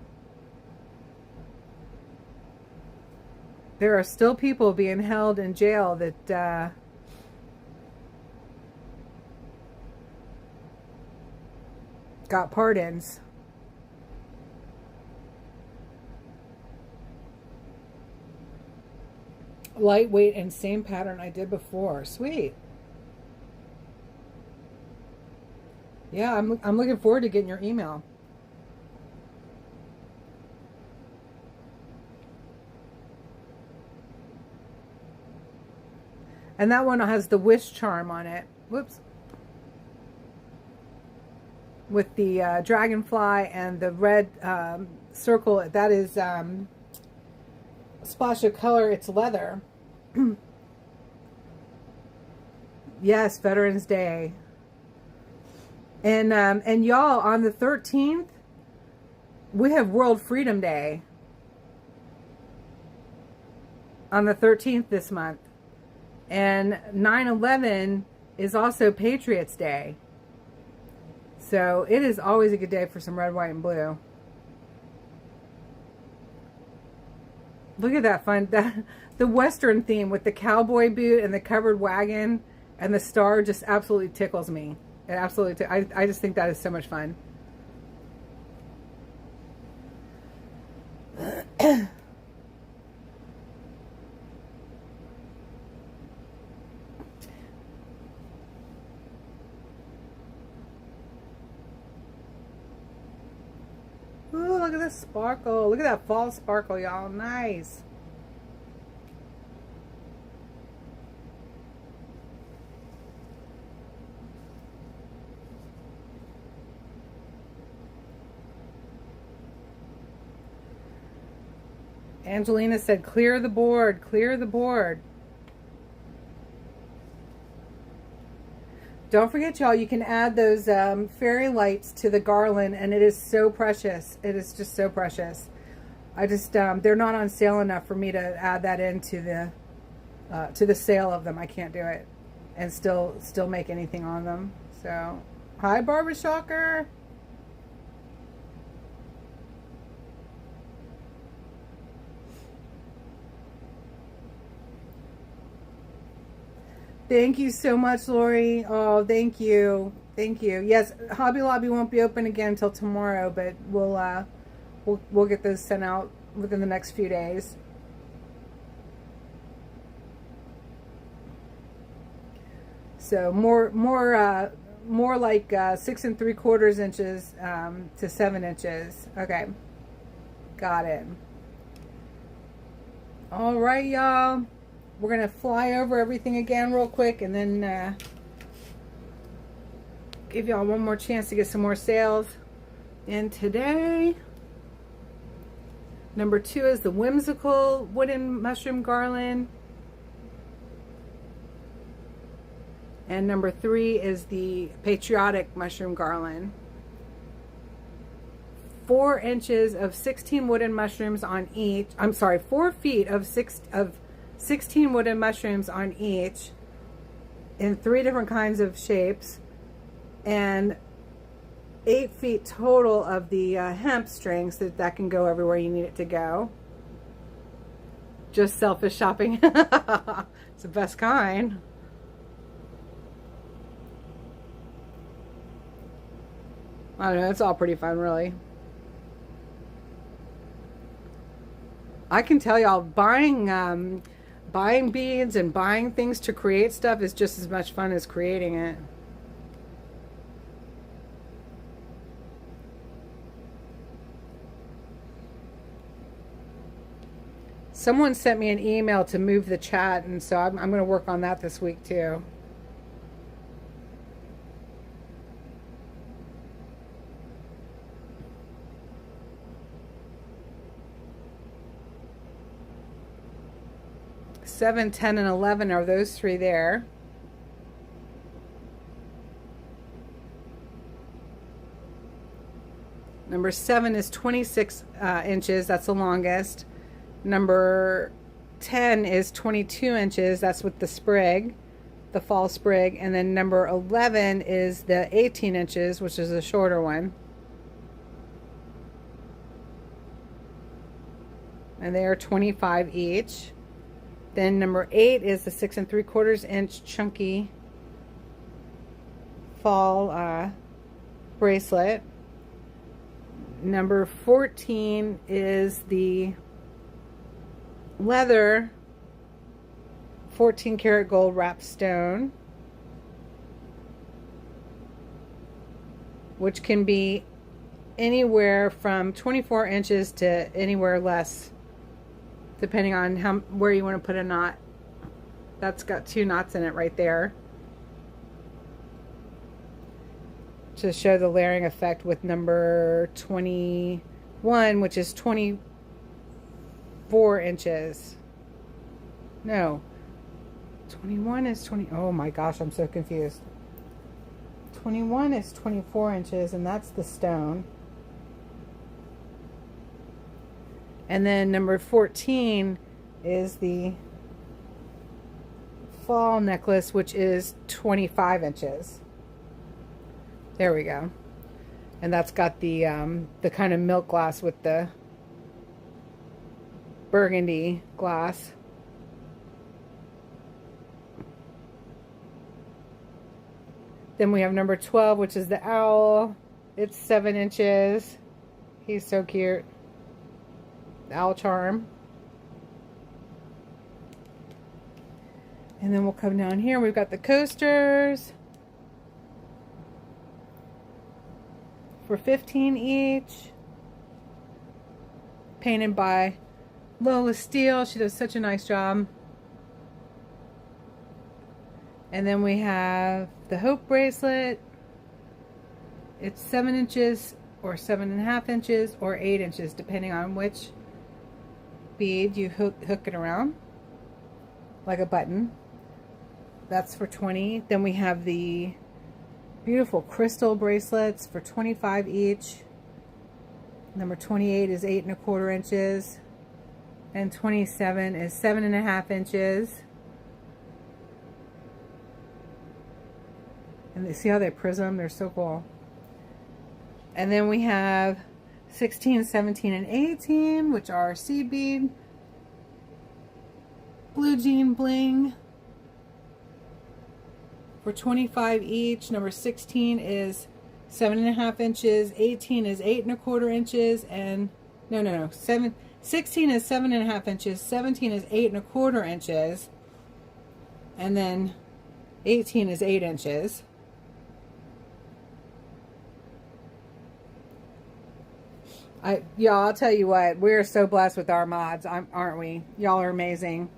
There are still people being held in jail that got pardons. Lightweight and same pattern I did before. Sweet. Yeah, I'm looking forward to getting your email. And that one has the wish charm on it. Whoops. With the dragonfly and the red circle. That is splash of color. It's leather. Yes, Veterans Day. And y'all, on the 13th, we have World Freedom Day. On the 13th this month. And 9/11 is also Patriots Day. So it is always a good day for some red, white, and blue. Look at that fun. The Western theme with the cowboy boot and the covered wagon and the star just absolutely tickles me. It absolutely, I just think that is so much fun. Ooh, look at this sparkle. Look at that fall sparkle, y'all. Nice. Angelina said, clear the board, clear the board. Don't forget, y'all, you can add those fairy lights to the garland, and it is so precious. It is just so precious. I just, they're not on sale enough for me to add that into the sale of them. I can't do it and still make anything on them. So, hi, Barbara Shocker. Thank you so much, Lori. Oh, thank you. Thank you. Yes, Hobby Lobby won't be open again until tomorrow, but we'll get those sent out within the next few days. So more like 6 3/4 inches to 7 inches. Okay, got it. All right, y'all. We're going to fly over everything again real quick and then give y'all one more chance to get some more sales in today. Number 2 is the whimsical wooden mushroom garland. And number 3 is the patriotic mushroom garland. 4 inches of 16 wooden mushrooms on each. I'm sorry, 4 feet of 16 wooden mushrooms on each in 3 different kinds of shapes, and 8 feet total of the hemp strings that can go everywhere you need it to go. Just selfish shopping. It's the best kind. I don't know, it's all pretty fun, really. I can tell y'all, buying beads and buying things to create stuff is just as much fun as creating it. Someone sent me an email to move the chat, and so I'm going to work on that this week too. Seven, 10, and 11 are those 3 there. Number 7 is 26 inches. That's the longest. Number 10 is 22 inches. That's with the sprig, the fall sprig. And then number 11 is the 18 inches, which is a shorter one. And they are 25 each. Then number 8 is the 6 3/4 inch chunky fall bracelet. Number 14 is the leather 14 karat gold wrapped stone, which can be anywhere from 24 inches to anywhere less, depending on where you want to put a knot. That's got 2 knots in it right there to show the layering effect, with number 21, which is 24 inches. No, 21 is 20. Oh my gosh, I'm so confused. 21 is 24 inches, and that's the stone. And then number 14 is the fall necklace, which is 25 inches. There we go. And that's got the kind of milk glass with the burgundy glass. Then we have number 12, which is the owl. It's 7 inches. He's so cute. The owl charm. And then we'll come down here. We've got the coasters for 15 each. Painted by Lola Steele. She does such a nice job. And then we have the Hope bracelet. It's 7 inches or 7.5 inches or 8 inches, depending on which bead you hook it around, like a button. That's for 20. Then we have the beautiful crystal bracelets for 25 each. Number 28 is 8.25 inches. And 27 is 7.5 inches. And they see how they prism? They're so cool. And then we have 16, 17, and 18, which are seed bead, blue jean bling for 25 each. Number 16 is 7.5 inches. 18 is 8.25 inches. And no. 16 is 7.5 inches. 17 is 8.25 inches. And then 18 is 8 inches. Y'all, I'll tell you what, we're so blessed with our mods, aren't we? Y'all are amazing.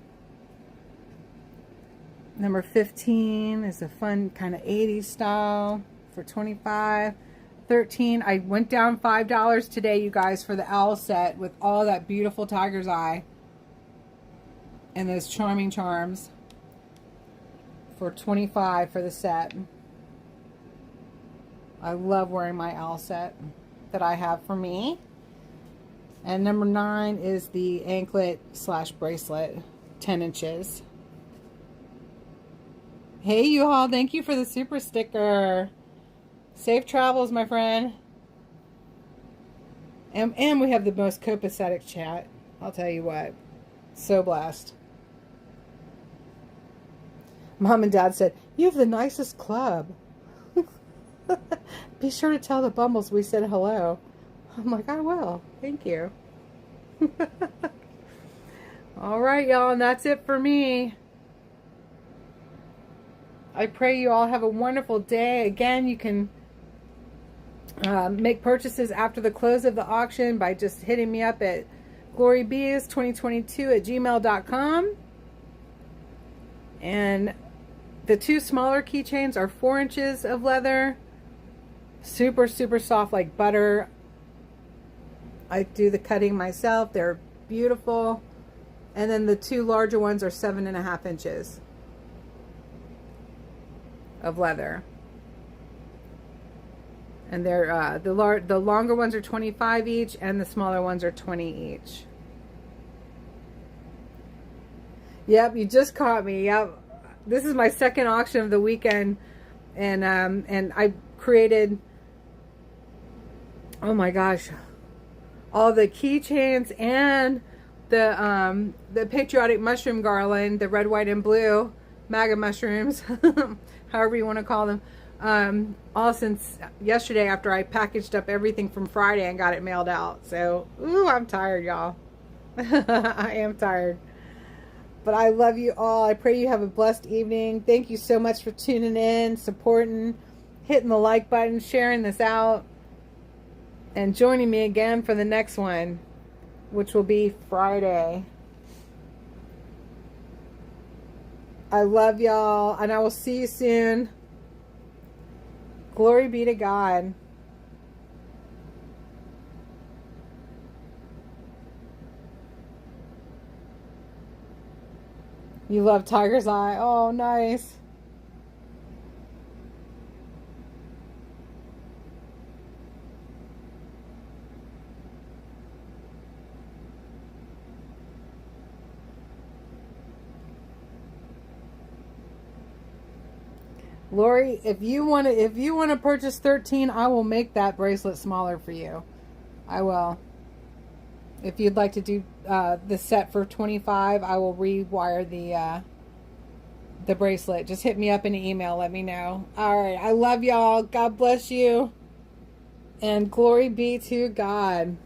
Number 15 is a fun kind of 80s style for 25. 13, I went down $5 today, you guys, for the owl set with all that beautiful tiger's eye and those charming charms for 25 for the set. I love wearing my owl set that I have for me. And number 9 is the anklet / bracelet, 10 inches. Hey, you all, thank you for the super sticker. Safe travels, my friend. And we have the most copacetic chat. I'll tell you what. So blessed. Mom and Dad said, you have the nicest club. Be sure to tell the Bumbles we said hello. I'm like, I will. Thank you. All right, y'all, and that's it for me. I pray you all have a wonderful day. Again, you can make purchases after the close of the auction by just hitting me up at glorybees2022@gmail.com. And the 2 smaller keychains are 4 inches of leather. Super, super soft like butter. I do the cutting myself. They're beautiful. And then the 2 larger ones are 7.5 inches of leather. And they're the longer ones are 25 each, and the smaller ones are 20 each. Yep, you just caught me. Yep, this is my second auction of the weekend, and I created, oh my gosh, all the keychains and the patriotic mushroom garland, the red, white, and blue MAGA mushrooms, however you want to call them. All since yesterday after I packaged up everything from Friday and got it mailed out. So, ooh, I'm tired, y'all. I am tired. But I love you all. I pray you have a blessed evening. Thank you so much for tuning in, supporting, hitting the like button, sharing this out, and joining me again for the next one, which will be Friday. I love y'all, and I will see you soon. Glory be to God. You love Tiger's Eye. Oh, nice. Lori, if you want to purchase 13, I will make that bracelet smaller for you. I will. If you'd like to do the set for 25, I will rewire the bracelet. Just hit me up in an email. Let me know. All right. I love y'all. God bless you. And glory be to God.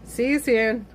See you soon.